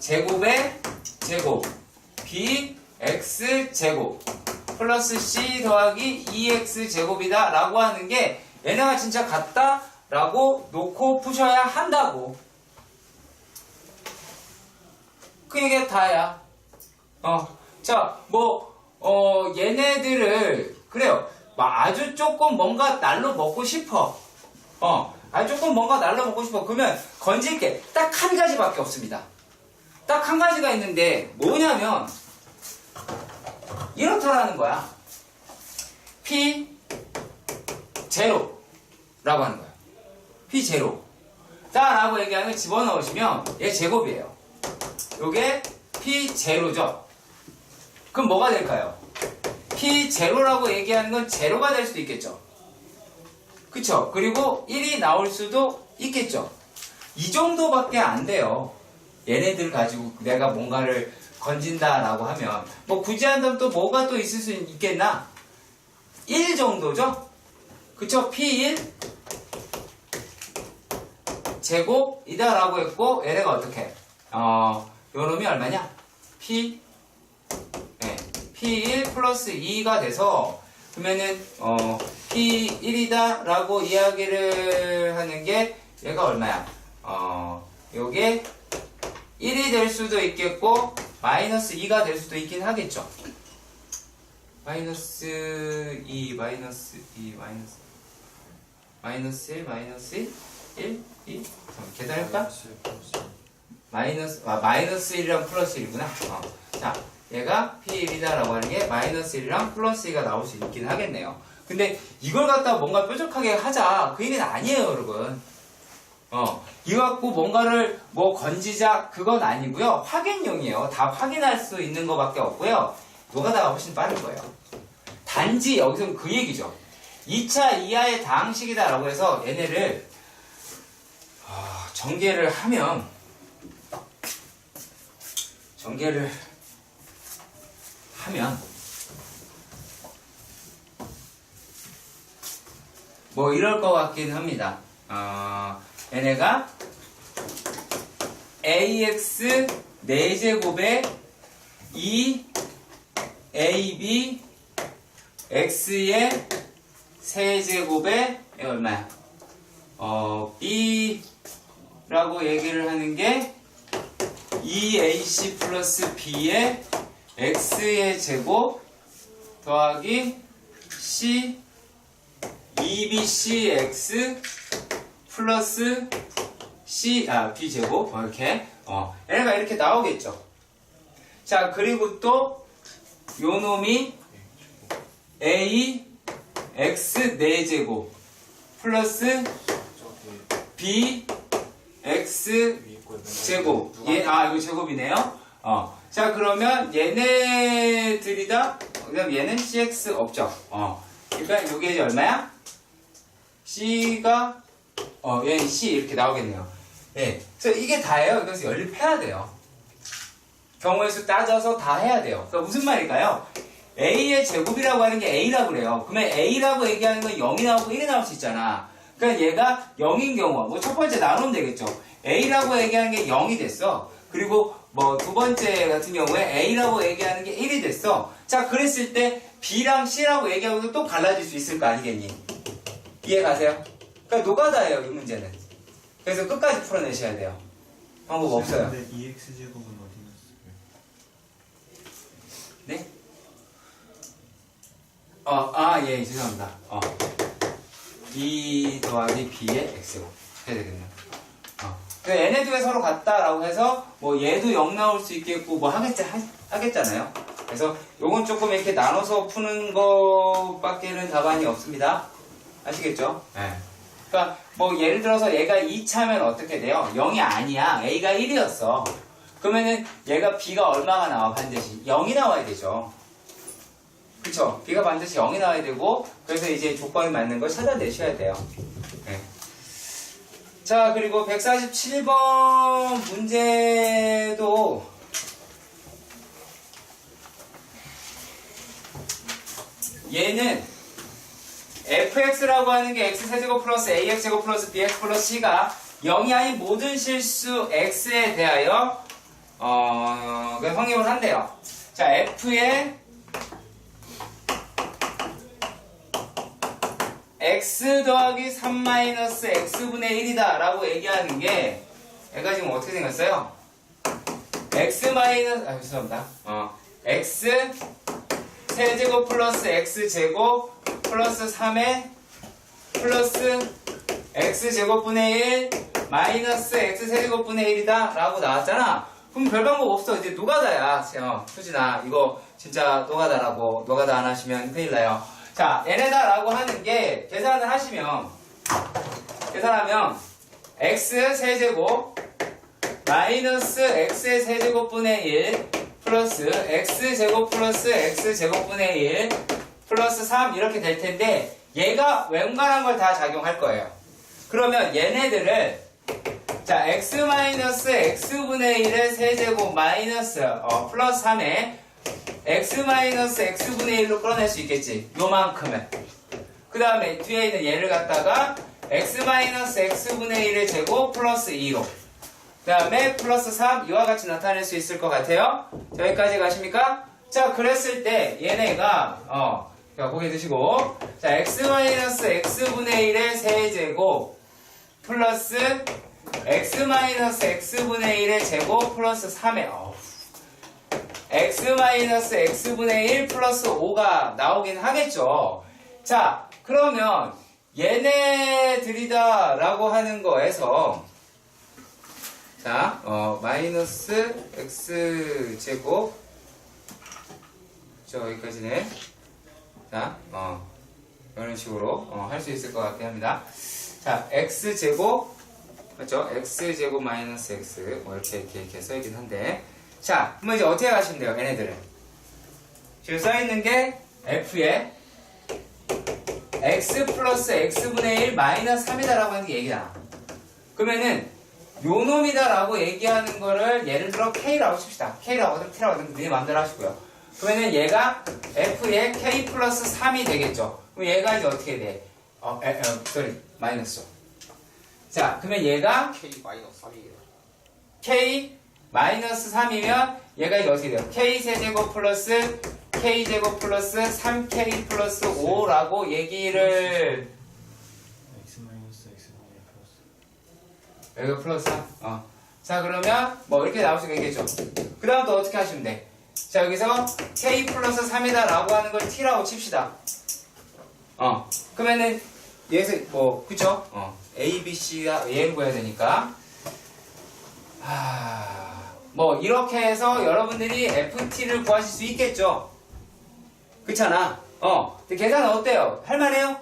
제곱의 제곱 bx 제곱 플러스 c 더하기 2x 제곱이다 라고 하는 게 얘네가 진짜 같다 라고 놓고 푸셔야 한다고. 그게 다야. 자, 얘네들을 그래요. 아주 조금 뭔가 날로 먹고 싶어. 아주 조금 뭔가 날로 먹고 싶어. 그러면 건질 게 딱 한 가지밖에 없습니다. 딱 한 가지가 있는데 뭐냐면 이렇더라는 거야. P 제로라고 하는 거야. P 제로. 자, 라고 얘기하는 걸 집어넣으시면 얘 제곱이에요. 요게 P 제로죠. 그럼 뭐가 될까요? P 제로라고 얘기하는 건 제로가 될 수도 있겠죠. 그쵸? 그리고 1이 나올 수도 있겠죠. 이 정도밖에 안 돼요. 얘네들 가지고 내가 뭔가를 건진다라고 하면 굳이 한다면 또 뭐가 또 있을 수 있겠나? 1 정도죠? 그쵸? P1 제곱이다 라고 했고 얘네가 어떻게? 요놈이 얼마냐? P1 플러스 2가 돼서 그러면은 P1이다 라고 이야기를 하는 게 얘가 얼마야? 요게 1이 될 수도 있겠고 마이너스 2가 될 수도 있긴 하겠죠. 마이너스 2 마이너스 1 마이너스 1 2 계산할까? 마이너스 1이랑 플러스 1이구나. 자, 얘가 P1이다 라고 하는 게 마이너스 1이랑 플러스 2가 나올 수 있긴 하겠네요. 근데 이걸 갖다 뭔가 뾰족하게 하자 그 얘기는 아니에요, 여러분. 이거 갖고 뭔가를 건지자 그건 아니고요. 확인용이에요. 다 확인할 수 있는 것밖에 없고요. 노가다가 훨씬 빠른 거예요. 단지 여기서는 그 얘기죠. 2차 이하의 다항식이다 라고 해서 얘네를 전개를 하면 이럴 것 같긴 합니다. 얘네가 ax 4제곱에 2ab x의 세제곱에 얼마야? b라고 얘기를 하는 게 2ac 플러스 b의 x의 제곱 더하기 c 2bcx 플러스 b제곱 이렇게 얘네가 이렇게 나오겠죠. 자, 그리고 또 요 놈이 a x 4제곱 플러스 b x 제곱 이거 제곱이네요. 자, 그러면 얘네들이다. 그다음 얘는 cx 없죠. 그러니까 요게 얼마야? c가 얘는 c 이렇게 나오겠네요. 네. 그래서 이게 다예요. 그래서 연립해야 돼요. 경우의 수 따져서 다 해야 돼요. 그러니까 무슨 말일까요? a의 제곱이라고 하는 게 a라고 그래요. 그러면 a라고 얘기하는 건 0이 나오고 1이 나올 수 있잖아. 그러니까 얘가 0인 경우, 첫 번째 나누면 되겠죠. a라고 얘기하는 게 0이 됐어. 그리고 두 번째 같은 경우에 a라고 얘기하는 게 1이 됐어. 자, 그랬을 때 b랑 c라고 얘기하고도 또 갈라질 수 있을 거 아니겠니? 이해 가세요? 그러니까 노가다예요, 이 문제는. 그래서 끝까지 풀어내셔야 돼요. 방법 없어요. 근데 2x제곱은 어디 갔어요? 네? 예, 죄송합니다. b 더하기 b의 x고 해야 되겠네요. 얘네들이 서로 같다라고 해서 얘도 0 나올 수 있겠고 하겠잖아요. 그래서 요건 조금 이렇게 나눠서 푸는 것밖에는 답안이 없습니다. 아시겠죠? 네. 그러니까 예를 들어서 얘가 2차면 어떻게 돼요? 0이 아니야. a가 1이었어. 그러면은 얘가 b가 얼마가 나와? 반드시 0이 나와야 되죠. 그쵸? b가 반드시 0이 나와야 되고, 그래서 이제 조건이 맞는 걸 찾아내셔야 돼요. 네. 자, 그리고 147번 문제도 얘는 fx라고 하는 게 x세제곱 플러스 ax제곱 플러스 bx 플러스 c가 0이 아닌 모든 실수 x에 대하여 그냥 성립을 한대요. 자, F의 x 더하기 3 마이너스 x분의 1이다 라고 얘기하는 게 얘가 지금 어떻게 생겼어요? x 마이너스 죄송합니다. x 세제곱 플러스 x제곱 플러스 3의 플러스 x제곱분의 1 마이너스 x세제곱분의 1이다 라고 나왔잖아. 그럼 별 방법 없어. 이제 노가다야. 수진아 이거 진짜 노가다라고. 노가다 안 하시면 큰일 나요. 자, 얘네다 라고 하는 게 계산을 하시면 x 세제곱 마이너스 x의 세제곱분의 1 플러스 x제곱 플러스 x제곱분의 1 플러스 3 이렇게 될 텐데 얘가 웬만한 걸 다 작용할 거예요. 그러면 얘네들을 자 x 마이너스 x분의 1의 세제곱 마이너스 플러스 3에 x 마이너스 x분의 1로 끌어낼 수 있겠지. 요만큼은. 그 다음에 뒤에 있는 얘를 갖다가 x 마이너스 x분의 1의 제곱 플러스 2로 그 다음에 플러스 3 이와 같이 나타낼 수 있을 것 같아요. 자, 여기까지 가십니까? 자, 그랬을 때 얘네가 자, 고개 드시고 자 x 마이너스 x분의 1의 세제곱 플러스 x 마이너스 x분의 1의 제곱 플러스 3의 x 마이너스 x분의 1 플러스 5가 나오긴 하겠죠. 자, 그러면 얘네들이다 라고 하는 거에서 자, 마이너스 x제곱 여기까지네. 자, 이런 식으로 할 수 있을 것 같긴 합니다. 자, x제곱 맞죠? x제곱 마이너스 x 이렇게 써있긴 한데 자, 그럼 이제 어떻게 하시면 돼요? 얘네들은 지금 써있는 게 f의 x 플러스 x분의 1 마이너스 3이다 라고 하는 게 얘기잖아. 그러면은 요놈이다 라고 얘기하는 거를 예를 들어 k라고 칩시다. k라고 하든 t라고 하든 네 마음대로 하시고요. 그러면은 얘가 f의 k 플러스 3이 되겠죠. 그럼 얘가 이제 어떻게 돼? 마이너스죠. 자, 그러면 얘가 K 마이너스 3이에요. k 마이너스 3이면 얘가 이제 어떻게 돼요? k 세제곱 플러스 k제곱 플러스 3k 플러스 5라고 얘기를 x 마이너스 x분의 플러스 여기가 플러스 3? 자, 그러면 뭐 이렇게 나올 수가 있겠죠. 그 다음 또 어떻게 하시면 돼? 자, 여기서 k 플러스 3이다 라고 하는 걸 t라고 칩시다. 그러면은 얘에서 뭐 그쵸? a, b, c가 얘를 구해야 되니까 뭐 이렇게 해서 여러분들이 ft를 구하실 수 있겠죠. 그렇잖아. 근데 계산은 어때요? 할만해요?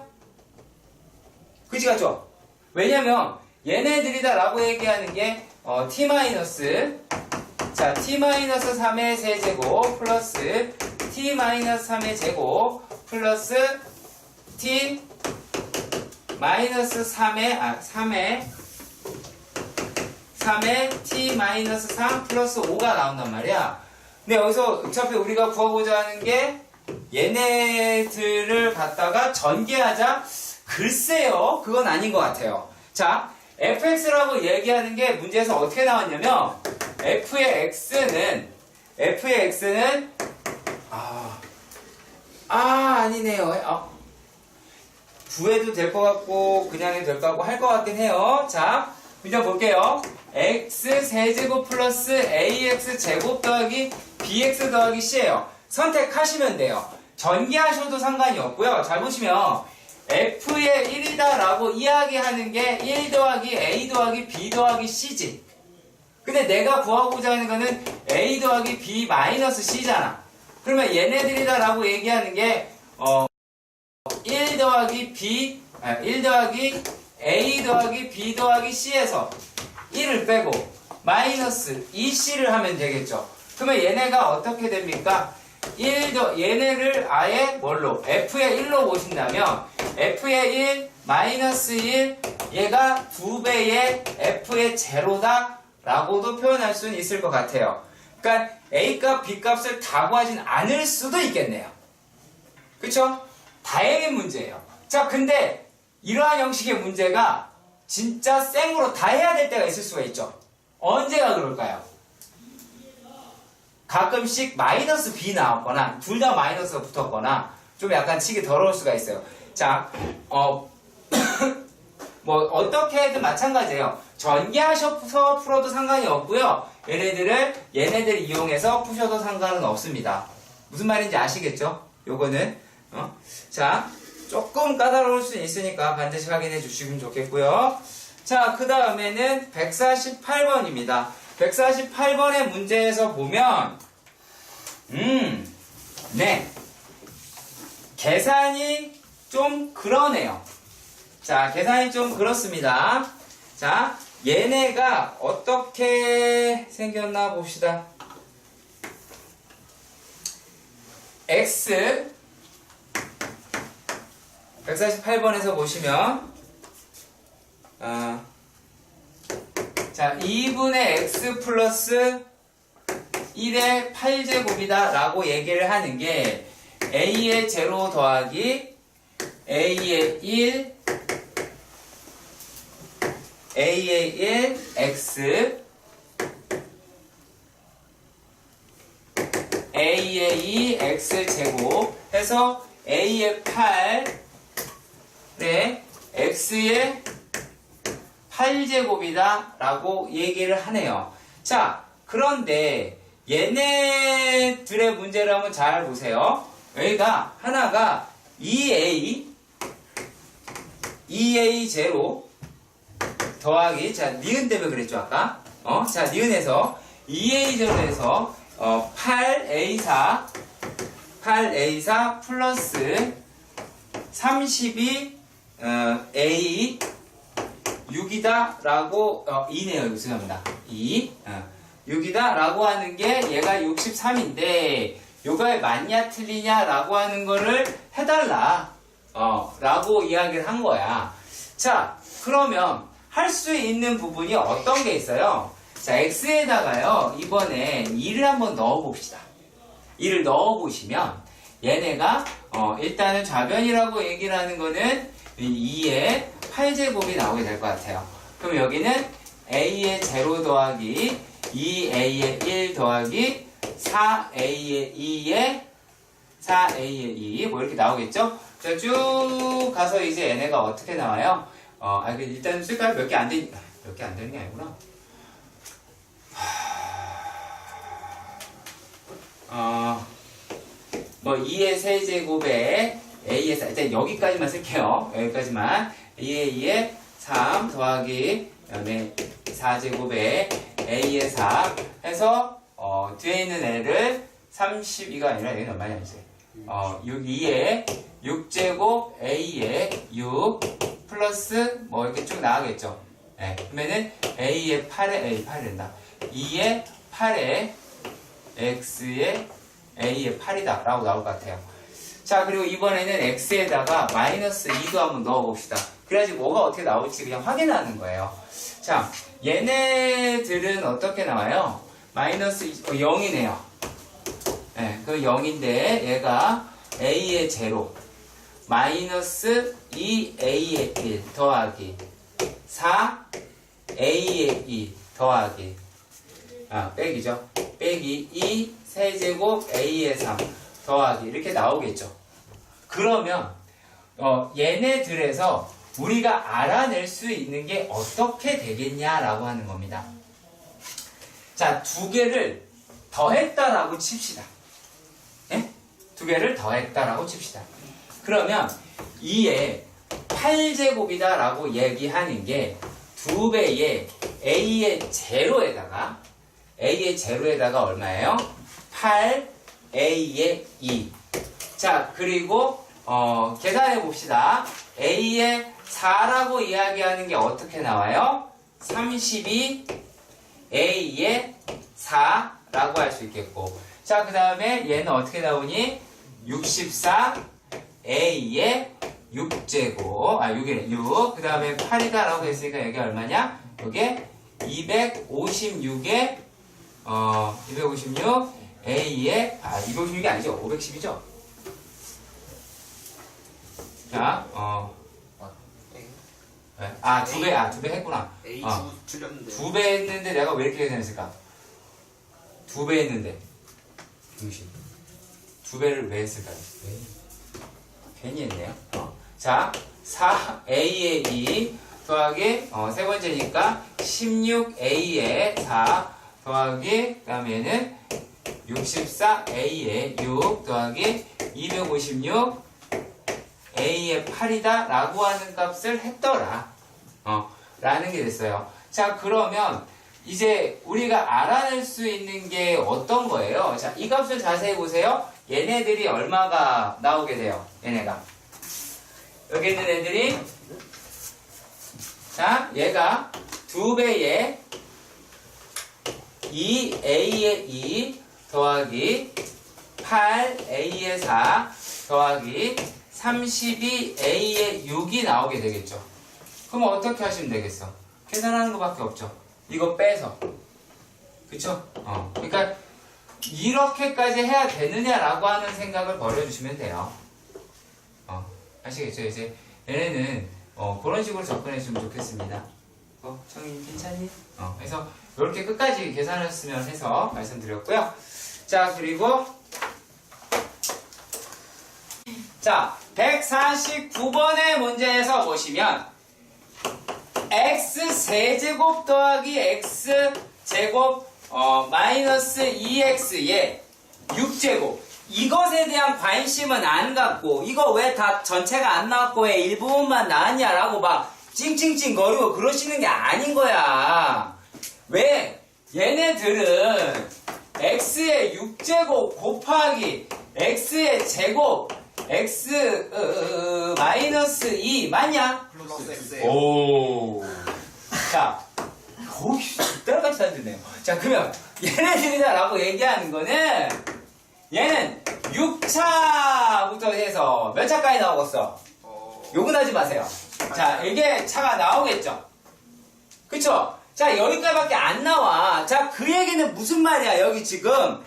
그치 같죠? 왜냐면 얘네들이다 라고 얘기하는 게 t 마이너스 자 t 마이너스 3의 세제곱 플러스 t 마이너스 3의 제곱 플러스 t 마이너스 3의 t 마이너스 3 플러스 5가 나온단 말이야. 근데 여기서 어차피 우리가 구하고자 하는 게 얘네들을 갖다가 전개하자? 글쎄요, 그건 아닌 것 같아요. 자, fx라고 얘기하는 게 문제에서 어떻게 나왔냐면 f의 x는 아니네요. 구해도 될 것 같고 그냥 해도 될 것 같고 할 것 같긴 해요. 자, 일단 볼게요. x 세제곱 플러스 ax 제곱 더하기 bx 더하기 c예요. 선택하시면 돼요. 전개하셔도 상관이 없고요. 잘 보시면 f의 1이다 라고 이야기하는 게 1 더하기 a 더하기 b 더하기 c지. 근데 내가 구하고자 하는 거는 a 더하기 b 마이너스 c잖아. 그러면 얘네들이다 라고 얘기하는 게 1 더하기 a 더하기 b 더하기 c에서 1을 빼고 마이너스 2c를 하면 되겠죠. 그러면 얘네가 어떻게 됩니까? 얘네를 아예 뭘로? f의 1로 보신다면 f의 1 마이너스 1 얘가 2배의 f의 제로다 라고도 표현할 수는 있을 것 같아요. 그러니까 a값 b값을 다 구하진 않을 수도 있겠네요. 그쵸? 다행인 문제예요. 자, 근데 이러한 형식의 문제가 진짜 생으로 다 해야 될 때가 있을 수가 있죠. 언제가 그럴까요? 가끔씩 마이너스 B 나왔거나 둘 다 마이너스가 붙었거나 좀 약간 치기 더러울 수가 있어요. 자, 뭐 어떻게든 마찬가지예요. 전개하셔서 풀어도 상관이 없고요. 얘네들 이용해서 푸셔도 상관은 없습니다. 무슨 말인지 아시겠죠? 요거는 자, 조금 까다로울 수 있으니까 반드시 확인해 주시면 좋겠고요. 자, 그 다음에는 148번입니다. 148번의 문제에서 보면 네, 계산이 좀 그러네요. 자, 계산이 좀 그렇습니다. 자, 얘네가 어떻게 생겼나 봅시다. x 148번에서 보시면 자, 2분의 x 플러스 1의 8제곱이다 라고 얘기를 하는 게 a의 제로 더하기 a의 1 a의 1 x a의 2 x 제곱 해서 a의 8 네, x의 8제곱이다 라고 얘기를 하네요. 자, 그런데 얘네들의 문제를 한번 잘 보세요. 여기가 하나가 2a 제로 더하기, 자, 니은 때문에 그랬죠, 아까? 자, 니은에서 2a 제로에서 8a4 플러스 32 a 6이다 라고 2네요. 죄송합니다. 6이다 라고 하는 게 얘가 63인데 요거에 맞냐 틀리냐 라고 하는 거를 해달라 라고 이야기를 한 거야. 자, 그러면 할 수 있는 부분이 어떤 게 있어요? 자, x에다가요 이번에 2를 한번 넣어 봅시다. 2를 넣어 보시면 얘네가 일단은 좌변이라고 얘기를 하는 거는 2의 8제곱이 나오게 될 것 같아요. 그럼 여기는 a의 제로 더하기 2a의 1 더하기 4a의 2 뭐 이렇게 나오겠죠? 자, 쭉 가서 이제 얘네가 어떻게 나와요? 일단 쓸까요? 몇 개 안 되는 게 아니구나. 뭐 2의 세제곱에 a의 4, 일단 여기까지만 쓸게요. 여기까지만 2의 2의 3 더하기 그다음에 4제곱에 a의 4 해서 뒤에 있는 애를 32가 아니라 여기는 얼마냐 이제 2의 6제곱 a의 6 플러스 뭐 이렇게 쭉 나가겠죠. 네, 그러면은 a의 8에 8이 된다. 2의 8에 x의 a의 8이다 라고 나올 것 같아요. 자, 그리고 이번에는 x에다가 마이너스 2도 한번 넣어봅시다. 그래야지 뭐가 어떻게 나올지 그냥 확인하는 거예요. 자, 얘네들은 어떻게 나와요? 마이너스 0이네요. 네, 그 0인데 얘가 a의 제로 마이너스 2a의 1 더하기 4a의 2 더하기 빼기죠. 빼기 2 세제곱 a의 3 더하기 이렇게 나오겠죠. 그러면 얘네들에서 우리가 알아낼 수 있는 게 어떻게 되겠냐라고 하는 겁니다. 자, 두 개를 더했다라고 칩시다. 예? 두 개를 더했다라고 칩시다. 그러면 2의 8제곱이다라고 얘기하는 게 2배의 a의 제로에다가 얼마예요? 8a의 2. 자, 그리고 계산해 봅시다. a의 4라고 이야기하는 게 어떻게 나와요? 32 a의 4라고 할 수 있겠고, 자, 그 다음에 얘는 어떻게 나오니? 64 a의 6제곱 6이네 6. 그 다음에 8이다 라고 했으니까 여기 얼마냐? 여기에 256에 256 a의 256이 아니죠. 510이죠. 자, 두 배 했구나. A 두 틀렸는데. 2배 했는데 내가 왜 이렇게 계산했을까? 2배 했는데. 중심. 2배를 왜 했을까요? 네. 괜히 했네요. 자, 4a에 2 더하기 세 번째니까 16a에 4 더하기 그 다음에 얘는 64a에 6 더하기 256a에 8이다 라고 하는 값을 했더라. 라는 게 됐어요. 자, 그러면 이제 우리가 알아낼 수 있는 게 어떤 거예요? 자, 이 값을 자세히 보세요. 얘네들이 얼마가 나오게 돼요? 얘네가. 여기 있는 애들이 자, 얘가 2배에 2a에 2 더하기 8a에 4 더하기 32a에 6이 나오게 되겠죠. 그럼 어떻게 하시면 되겠어? 계산하는 것밖에 없죠. 이거 빼서. 그쵸? 그러니까 이렇게까지 해야 되느냐라고 하는 생각을 버려주시면 돼요. 아시겠죠? 이제 얘네는 그런 식으로 접근해주면 좋겠습니다. 청이 괜찮니? 그래서 이렇게 끝까지 계산하셨으면 해서 말씀드렸고요. 자, 그리고 자, 149번의 문제에서 보시면 x 세제곱 더하기 x제곱 마이너스 2x의 6제곱 이것에 대한 관심은 안 갖고 이거 왜 다 전체가 안 나왔고 왜 일부분만 나왔냐라고 막 찡찡찡 거리고 그러시는 게 아닌 거야. 왜? 얘네들은 x의 6제곱 곱하기 x의 제곱 x 마이너스 2 맞냐? 플러스 X. 오. 자, 거기 딸같이 잘 듣네요. 자, 그러면 얘네들이다라고 얘기하는 거는 얘는 6차부터 해서 몇 차까지 나오겠어? 욕은 하지 마세요. 자, 이게 차가 나오겠죠? 그쵸? 자, 여기까지밖에 안 나와. 자, 그 얘기는 무슨 말이야? 여기 지금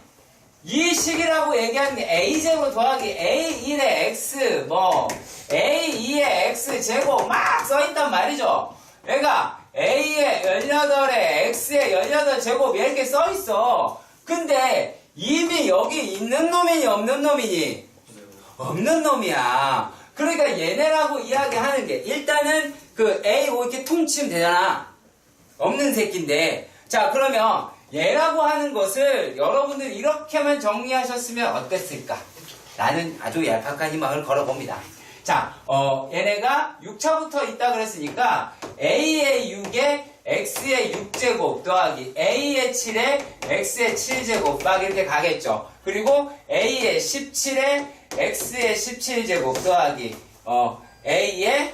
이 식이라고 얘기하는 게 a제곱 더하기 a1의 x a2의 x제곱 막 써있단 말이죠. 얘가 a의 18에 x의 18제곱 이렇게 써있어. 근데 이미 여기 있는 놈이니 없는 놈이니? 없는 놈이야. 그러니까 얘네라고 이야기하는 게 일단은 그 a5 이렇게 퉁치면 되잖아. 없는 새끼인데. 자, 그러면 얘라고 하는 것을 여러분들 이렇게만 정리하셨으면 어땠을까? 라는 아주 얄팍한 희망을 걸어봅니다. 자, 얘네가 6차부터 있다 그랬으니까 a의 6에 x의 6제곱 더하기 a의 7에 x의 7제곱 막 이렇게 가겠죠. 그리고 a의 17에 x의 17제곱 더하기 a의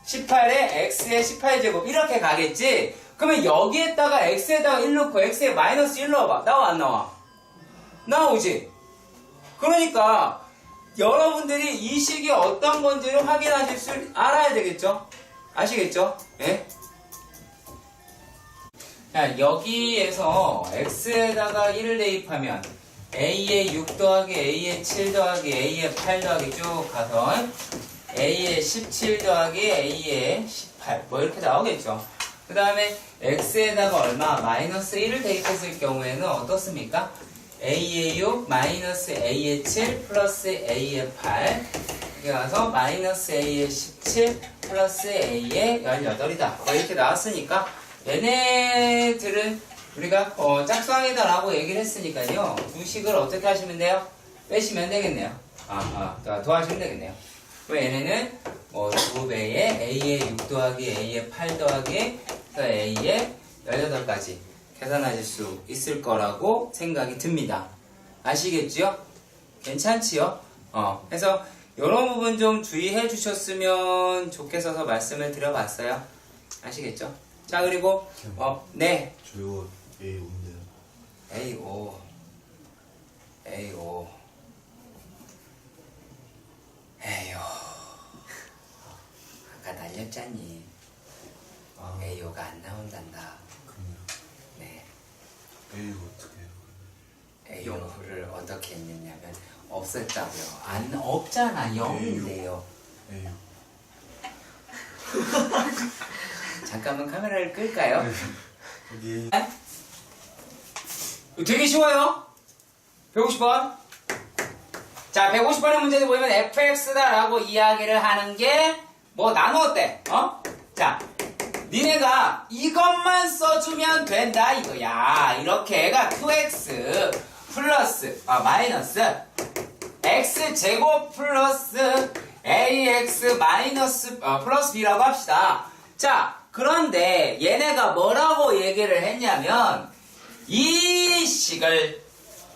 18에 x의 18제곱 이렇게 가겠지. 그러면 여기에다가 x에다가 1 넣고 x에 마이너스 1 넣어봐. 나와 안 나와? 나오지. 그러니까 여러분들이 이 식이 어떤 건지를 확인하실 수 알아야 되겠죠? 아시겠죠? 예? 자, 여기에서 x에다가 1을 대입하면 a의 6 더하기 a의 7 더하기 a의 8 더하기 쭉 가서 a의 17 더하기 a의 18 뭐 이렇게 나오겠죠. 그 다음에 x에다가 얼마? 마이너스 1을 대입했을 경우에는 어떻습니까? a의 6 마이너스 a의 7 플러스 a의 8 이렇게 가서 마이너스 a의 17 플러스 a의 18이다. 뭐 이렇게 나왔으니까 얘네들은 우리가 짝수항이다 라고 얘기를 했으니까요. 두 식을 어떻게 하시면 돼요? 빼시면 되겠네요. 더하시면 되겠네요. 그럼 얘네는 2배에 a의 6 더하기 a의 8 더하기 a의 18까지 계산하실 수 있을 거라고 생각이 듭니다. 아시겠지요? 괜찮지요? 그래서 이런 부분 좀 주의해 주셨으면 좋겠어서 말씀을 드려봤어요. 아시겠죠? 자, 그리고 네. 저 이거 A5인데요. 에이오 아까 날렸잖니. 에이오가 안 나온단다. 그럼요. 네. A5 어떻게 해요? 에이오를 어떻게 했느냐면 없었다고요. 안 없잖아. 0인데요. A6. 잠깐만 카메라를 끌까요? 여기 되게 쉬워요. 150번. 자, 150번의 문제를 보면 fx다라고 이야기를 하는 게 뭐 나누었대. 자, 니네가 이것만 써주면 된다 이거야. 이렇게 애가 2x 플러스 마이너스 x제곱 플러스 ax 마이너스 플러스 b라고 합시다. 자, 그런데 얘네가 뭐라고 얘기를 했냐면 이 식을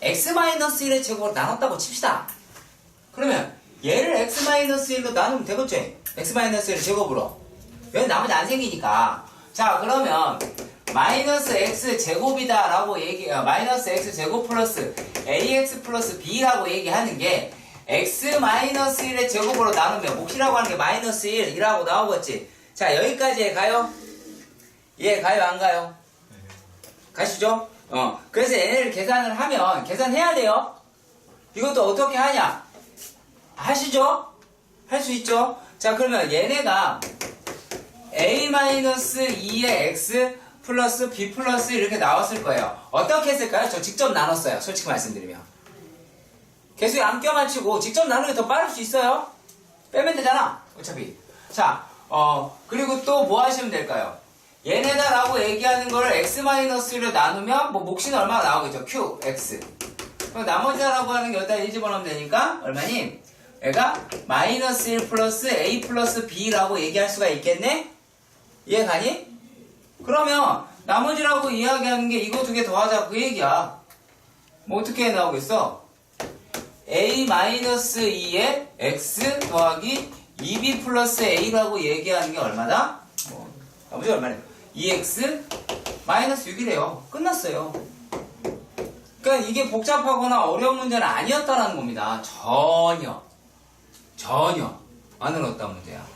x-1의 제곱으로 나눴다고 칩시다. 그러면 얘를 x-1로 나누면 되겠지? x-1의 제곱으로. 왜 나머지 안 생기니까. 자, 그러면 마이너스 x 제곱이다 라고 마이너스 x 제곱 플러스 ax 플러스 b라고 얘기하는 게 x-1의 제곱으로 나누면 몫이라고 하는 게 마이너스 1이라고 나오겠지. 자, 여기까지 가요? 예, 가요, 안 가요? 가시죠? 그래서 얘네를 계산을 하면, 계산해야 돼요? 이것도 어떻게 하냐? 하시죠? 할 수 있죠? 자, 그러면 얘네가 a-2의 x 플러스 b 플러스 이렇게 나왔을 거예요. 어떻게 했을까요? 저 직접 나눴어요. 솔직히 말씀드리면. 계속 안 껴맞추고 직접 나누는 게 더 빠를 수 있어요? 빼면 되잖아. 어차피. 자, 그리고 또 뭐 하시면 될까요? 얘네다라고 얘기하는 거를 x-1로 나누면 뭐 몫이 얼마나 나오겠죠? q, x. 그럼 나머지다라고 하는 게 여기다 1 집어넣으면 되니까 얼마니? 얘가 마이너스 1 플러스 a 플러스 b라고 얘기할 수가 있겠네? 이해 가니? 그러면 나머지라고 이야기하는 게 이거 두 개 더하자 그 얘기야. 뭐 어떻게 나오겠어? a-2의 x 더하기 2b 플러스 a라고 얘기하는 게 얼마다? 나머지 얼마래요? 2x 마이너스 6이래요. 끝났어요. 그러니까 이게 복잡하거나 어려운 문제는 아니었다라는 겁니다. 전혀 안 어렵단 문제야.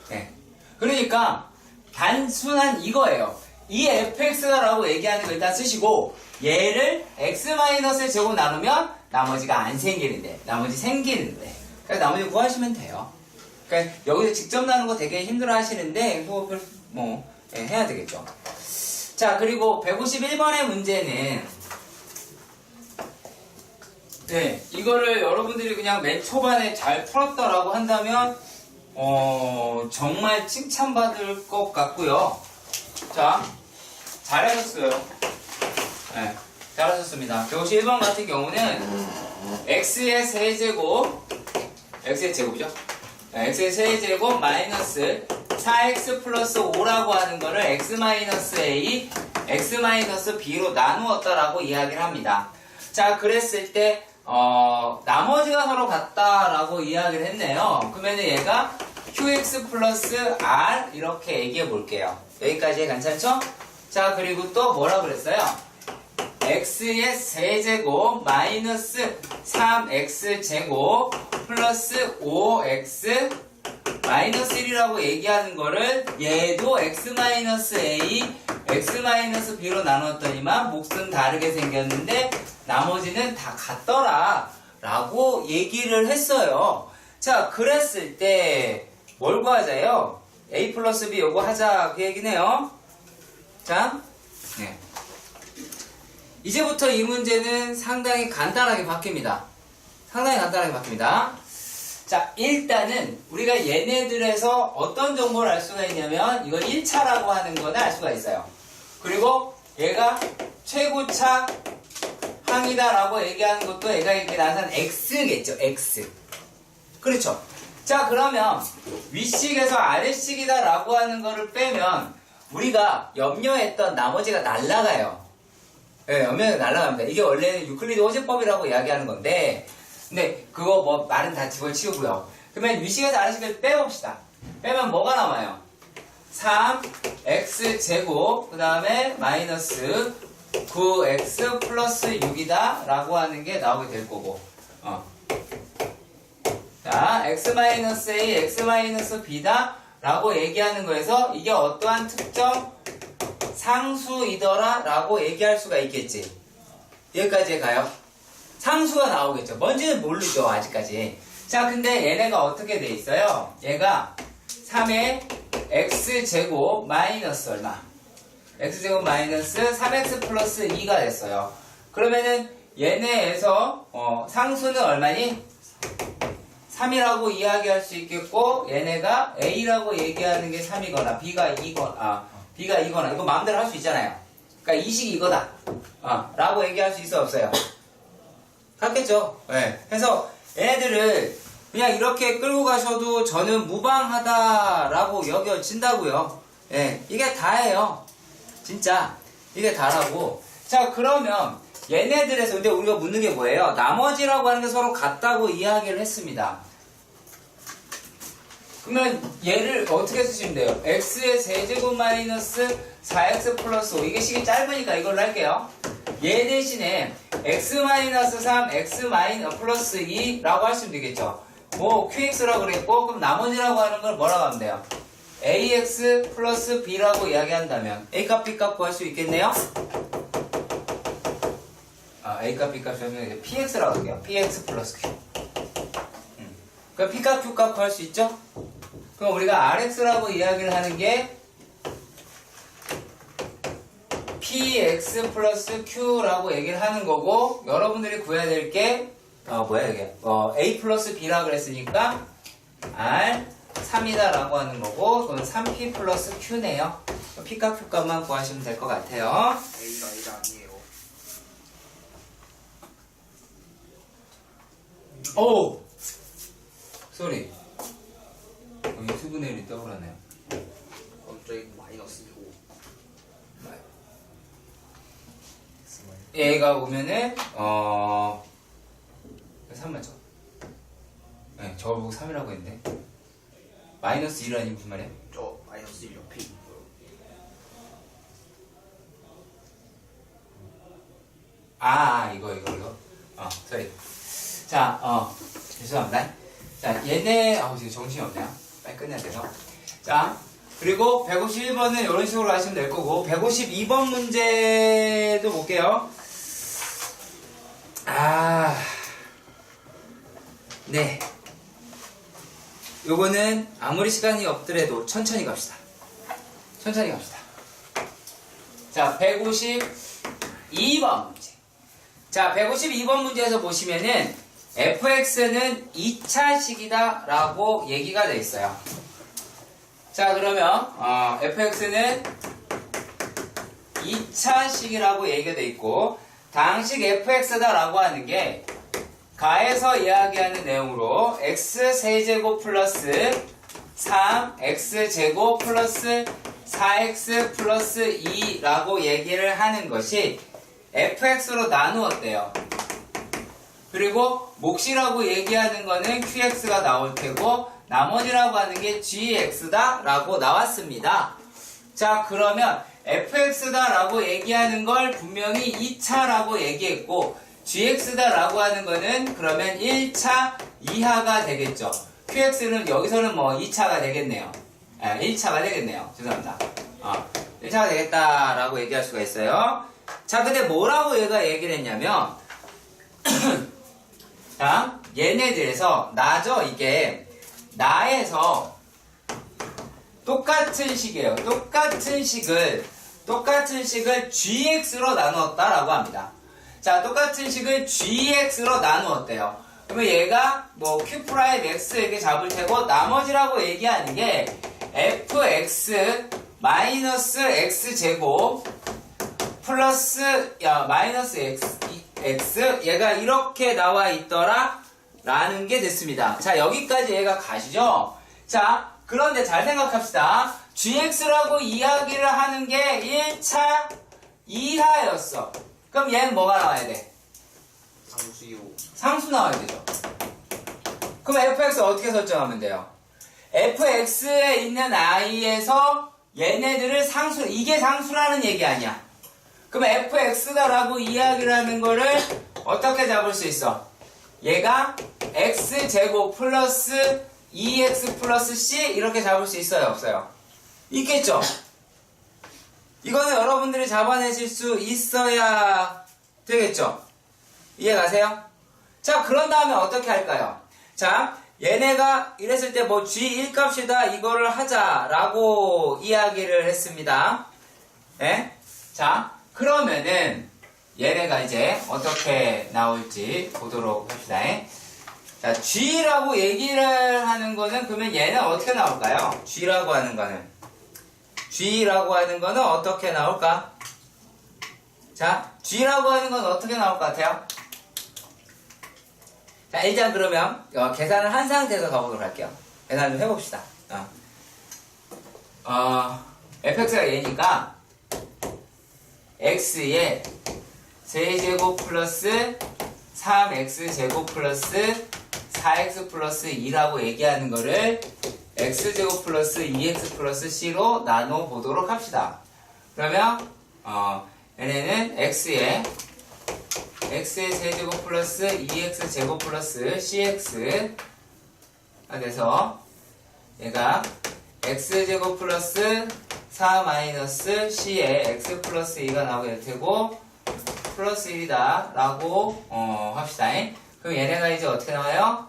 네. 그러니까 단순한 이거예요. 이 fx다라고 얘기하는 거 일단 쓰시고 얘를 x-의 제곱 나누면 나머지가 안 생기는데 나머지 생기는데 그래서 나머지 구하시면 돼요. 그러니까 여기서 직접 나누는 거 되게 힘들어 하시는데 해야 되겠죠. 자, 그리고 151번의 문제는 네, 이거를 여러분들이 그냥 맨 초반에 잘 풀었다라고 한다면 정말 칭찬받을 것 같고요. 자, 잘하셨어요. 네, 잘하셨습니다. 151번 같은 경우는 x의 세제곱 x의 제곱이죠. x의 세제곱 마이너스 4x 플러스 5라고 하는 거를 x-a, x-b로 나누었다라고 이야기를 합니다. 자, 그랬을 때 나머지가 서로 같다라고 이야기를 했네요. 그러면 얘가 qx 플러스 r 이렇게 얘기해 볼게요. 여기까지 괜찮죠? 자, 그리고 또 뭐라 그랬어요? x의 세제곱 마이너스 3x 제곱 플러스 5x 마이너스 1이라고 얘기하는 거를 얘도 x-a, x-b로 나눴더니만 몫은 다르게 생겼는데 나머지는 다 같더라 라고 얘기를 했어요. 자, 그랬을 때 뭘 구하자요? a 플러스 b 요거 하자 그 얘기네요. 자, 네. 이제부터 이 문제는 상당히 간단하게 바뀝니다. 상당히 간단하게 바뀝니다. 자, 일단은 우리가 얘네들에서 어떤 정보를 알 수가 있냐면 이걸 1차라고 하는 거는 알 수가 있어요. 그리고 얘가 최고차 항이다라고 얘기하는 것도 얘가 이렇게 나타난 x겠죠. x. 그렇죠. 자, 그러면 윗식에서 아랫식이다라고 하는 거를 빼면 우리가 염려했던 나머지가 날아가요. 네, 염려가 날아갑니다. 이게 원래는 유클리드 호재법이라고 이야기하는 건데 근데 그거 뭐 말은 다 집어치우고요. 그러면 윗식에서 아랫식을 빼봅시다. 빼면 뭐가 남아요? 3x제곱 그 다음에 마이너스 9x 플러스 6이다 라고 하는 게 나오게 될 거고 자, x-a, x-b다 라고 얘기하는 거에서 이게 어떠한 특정 상수이더라 라고 얘기할 수가 있겠지. 여기까지 가요. 상수가 나오겠죠. 뭔지는 모르죠 아직까지. 자, 근데 얘네가 어떻게 돼 있어요? 얘가 3의 x제곱 마이너스 얼마? x제곱 마이너스 3x 플러스 2가 됐어요. 그러면은 얘네에서 상수는 얼마니? 3이라고 이야기할 수 있겠고 얘네가 A라고 얘기하는 게 3이거나 B가 2거나 이거 마음대로 할 수 있잖아요. 그러니까 이 식이 이거다 라고 얘기할 수 있어 없어요? 같겠죠. 네. 그래서 얘네들을 그냥 이렇게 끌고 가셔도 저는 무방하다라고 여겨진다고요. 예, 이게 다예요. 진짜 이게 다라고. 자, 그러면 얘네들에서 근데 우리가 묻는 게 뭐예요? 나머지라고 하는 게 서로 같다고 이야기를 했습니다. 그러면 얘를 어떻게 쓰시면 돼요? x의 세제곱 마이너스 4x 플러스 5. 이게 식이 짧으니까 이걸로 할게요. 얘 대신에 x 마이너스 3, x 마이너스 플러스 2라고 하시면 되겠죠. 뭐 qx라고 그랬고 그럼 나머지라고 하는 걸 뭐라고 하면 돼요? ax 플러스 b라고 이야기한다면 a값 b값 구할 수 있겠네요? a값 b값 하면 px라고 할게요. px 플러스 q. 그럼 p값 q값 구할 수 있죠? 그럼 우리가 rx라고 이야기를 하는 게 px 플러스 q라고 얘기를 하는 거고 여러분들이 구해야 될 게 뭐야 이게 a 플러스 b라고 그랬으니까 r 3이다 라고 하는 거고 그건 3p 플러스 q네요. p값 q값만 구하시면 될 것 같아요. A가 아니에요. 오! 쏘리 여기 수분의 1이 떠오르네요. 저희 마이너스 5. 얘가 오면은 3 맞죠? 네, 저걸 보고 3이라고 했는데 마이너스 1이라니 무슨 말이야? 저 마이너스 1 옆에 있고요. 이거 sorry. 자, 죄송합니다. 자, 얘네 지금 정신이 없네요. 빨리 끝내야 돼서. 자, 그리고 151번은 이런 식으로 하시면 될 거고 152번 문제도 볼게요. 네. 요거는 아무리 시간이 없더라도 천천히 갑시다. 천천히 갑시다. 자, 152번 문제. 자, 152번 문제에서 보시면은 fx는 2차식이다 라고 얘기가 돼 있어요. 자, 그러면 fx는 2차식이라고 얘기가 돼 있고 당식 fx다 라고 하는 게 가에서 이야기하는 내용으로 x세제곱 플러스 3x제곱 플러스 4x 플러스 2라고 얘기를 하는 것이 fx로 나누었대요. 그리고 몫이라고 얘기하는 거는 qx가 나올 테고 나머지라고 하는 게 gx다 라고 나왔습니다. 자, 그러면 fx다 라고 얘기하는 걸 분명히 2차라고 얘기했고 gx다 라고 하는 거는 그러면 1차 이하가 되겠죠. qx는 여기서는 뭐 2차가 되겠네요. 1차가 되겠네요. 죄송합니다. 1차가 되겠다라고 얘기할 수가 있어요. 자, 근데 뭐라고 얘가 얘기를 했냐면 자, 얘네들에서 나죠. 이게 나에서 똑같은 식이에요. 똑같은 식을 gx로 나누었다라고 합니다. 자, 똑같은 식을 gx로 나누었대요. 그러면 얘가 뭐 q'x 이렇게 잡을 테고 나머지라고 얘기하는 게 fx 마이너스 x제곱 플러스 마이너스 x 얘가 이렇게 나와 있더라 라는 게 됐습니다. 자, 여기까지 얘가 가시죠. 자, 그런데 잘 생각합시다. gx라고 이야기를 하는 게 1차 이하였어. 그럼 얘는 뭐가 나와야 돼? 상수요. 상수 나와야 되죠. 그럼 fx 어떻게 설정하면 돼요? fx에 있는 i에서 얘네들을 이게 상수라는 얘기 아니야. 그럼 fx다라고 이야기를 하는 거를 어떻게 잡을 수 있어? 얘가 x제곱 플러스 2x 플러스 c 이렇게 잡을 수 있어요? 없어요? 있겠죠? 이거는 여러분들이 잡아내실 수 있어야 되겠죠? 이해가세요? 자, 그런 다음에 어떻게 할까요? 자, 얘네가 이랬을 때 뭐 g 1값이다 이거를 하자라고 이야기를 했습니다. 네? 자, 그러면은 얘네가 이제 어떻게 나올지 보도록 합시다. 자, G라고 얘기를 하는 거는 그러면 얘는 어떻게 나올까요? G라고 하는 거는 어떻게 나올까? 자, G라고 하는 건 어떻게 나올 것 같아요? 자, 일단 그러면 계산을 한 상태에서 가보도록 할게요. 계산 좀 해봅시다. fx가 얘니까 x에 세제곱 플러스 3x제곱 플러스 4x 플러스 2라고 얘기하는 거를 x제곱 플러스 2x 플러스 c로 나눠 보도록 합시다. 그러면 얘네는 x에 세제곱 플러스 2x 제곱 플러스 cx가 돼서 얘가 x제곱 플러스 4 마이너스 c에 x 플러스 2가 나오게 될 테고 플러스 1이다 라고 합시다. 그럼 얘네가 이제 어떻게 나와요?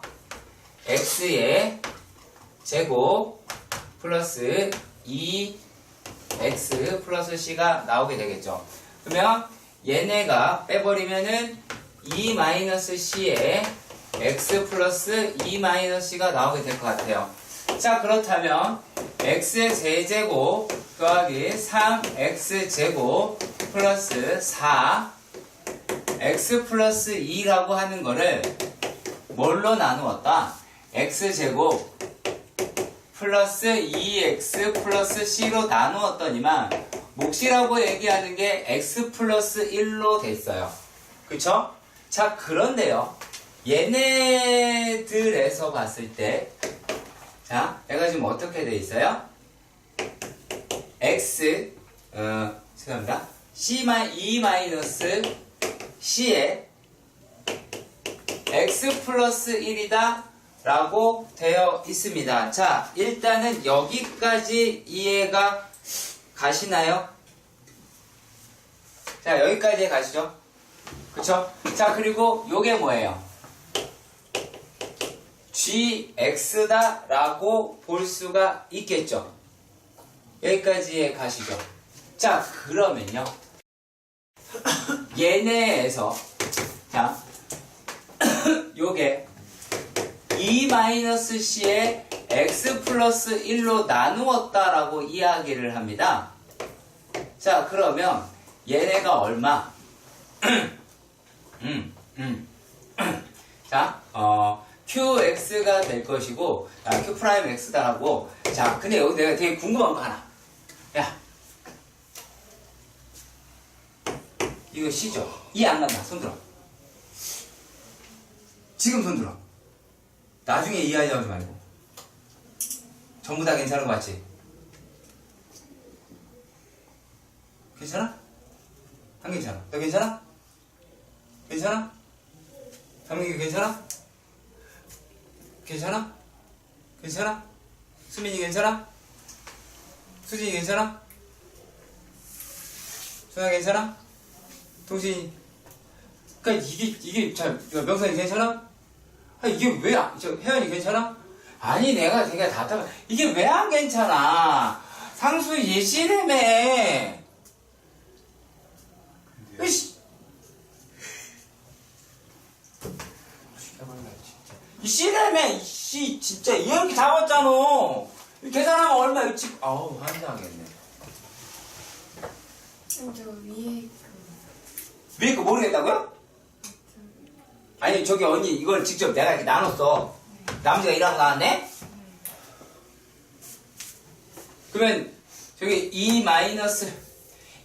x의 제곱 플러스 2x 플러스 c가 나오게 되겠죠. 그러면 얘네가 빼버리면은 2 마이너스 c에 x 플러스 2 마이너스 c가 나오게 될 것 같아요. 자, 그렇다면 x의 세제곱 더하기 3x제곱 플러스 4 x 플러스 2라고 하는 거를 뭘로 나누었다? x제곱 플러스 2x 플러스 c로 나누었더니만 몫이라고 얘기하는 게 x 플러스 1로 됐어요. 그쵸? 자, 그런데요. 얘네들에서 봤을 때 자, 얘가 지금 어떻게 돼 있어요? x 죄송합니다. 2 마이너스 c에 x 플러스 1이다 라고 되어 있습니다. 자, 일단은 여기까지 이해가 가시나요? 자, 여기까지 가시죠. 그쵸? 자, 그리고 요게 뭐예요? gx다 라고 볼 수가 있겠죠. 여기까지 가시죠. 자, 그러면요. 얘네에서 자 요게 2-c에 x 플러스 1로 나누었다 라고 이야기를 합니다. 자, 그러면 얘네가 얼마? 자, qx가 될 것이고, q 프라임 x다라고. 자, 근데 여기 내가 되게 궁금한 거 하나. 야, 이거 C죠? 이해 안 간다. 손 들어. 지금 손 들어. 나중에 이해하려고 하지 말고. 전부 다 괜찮은 거 맞지? 괜찮아? 안 괜찮아? 너 괜찮아? 괜찮아? 강민이 괜찮아? 괜찮아? 괜찮아? 수민이 괜찮아? 수진이 괜찮아? 준아 괜찮아? 동진이. 그니까 이게 자, 명선이 괜찮아? 아, 이게 왜 혜연이 괜찮아? 아니, 내가 되게 답답해. 이게 왜 안 괜찮아? 상수 예시라며. 으이씨. 이 씨라며, 이씨, 진짜, 이렇게 잡았잖아. 계산하면 얼마, 일찍, 아우, 환장하겠네. 저 위에 위에 거 모르겠다고요? 아니, 저기 언니, 이걸 직접 내가 이렇게 나눴어. 남자가 일하고 나왔네? 그러면, 저기,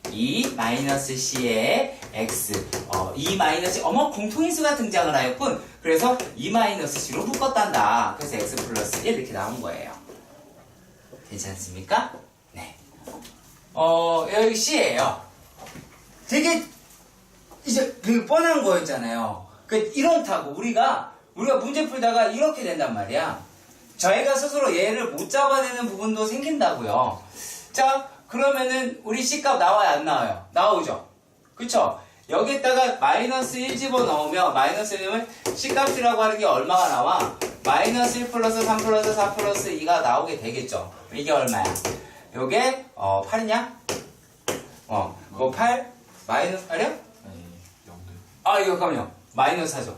2-c에 x, 2-c, 어머, 공통인수가 등장을 하였군. 그래서 2-c로 묶었단다. 그래서 x 플러스 1 이렇게 나온 거예요. 괜찮습니까? 네. 여기 c예요. 되게, 이제 되게 뻔한 거였잖아요. 이렇다고, 우리가 문제 풀다가 이렇게 된단 말이야. 저희가 스스로 얘를 못 잡아내는 부분도 생긴다고요. 자, 그러면은 우리 C값 나와요, 안 나와요? 나오죠? 그쵸? 여기에다가 마이너스 1 집어넣으면 마이너스 1이면 C값이라고 하는 게 얼마가 나와? 마이너스 1 플러스 3 플러스 4 플러스 2가 나오게 되겠죠? 이게 얼마야? 요게 8이냐? 뭐 8? 마이너스 8이야? 아, 이거 잠깐만요. 마이너스 4죠.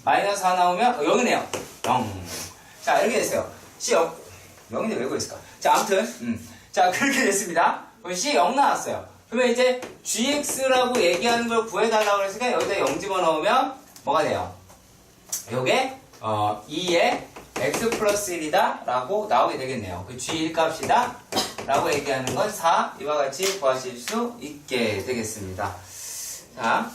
마이너스 4 나오면, 0이네요. 0. 자, 이렇게 됐어요. C 0인데 왜 그랬을까? 자, 아무튼, 자, 그렇게 됐습니다. 그럼 C 0 나왔어요. 그러면 이제 gx라고 얘기하는 걸 구해달라고 그랬으니까 여기다 0 집어넣으면 뭐가 돼요? 요게, 2의 x 플러스 1이다 라고 나오게 되겠네요. 그 g 1값이다 라고 얘기하는 건 4, 이와 같이 구하실 수 있게 되겠습니다. 자.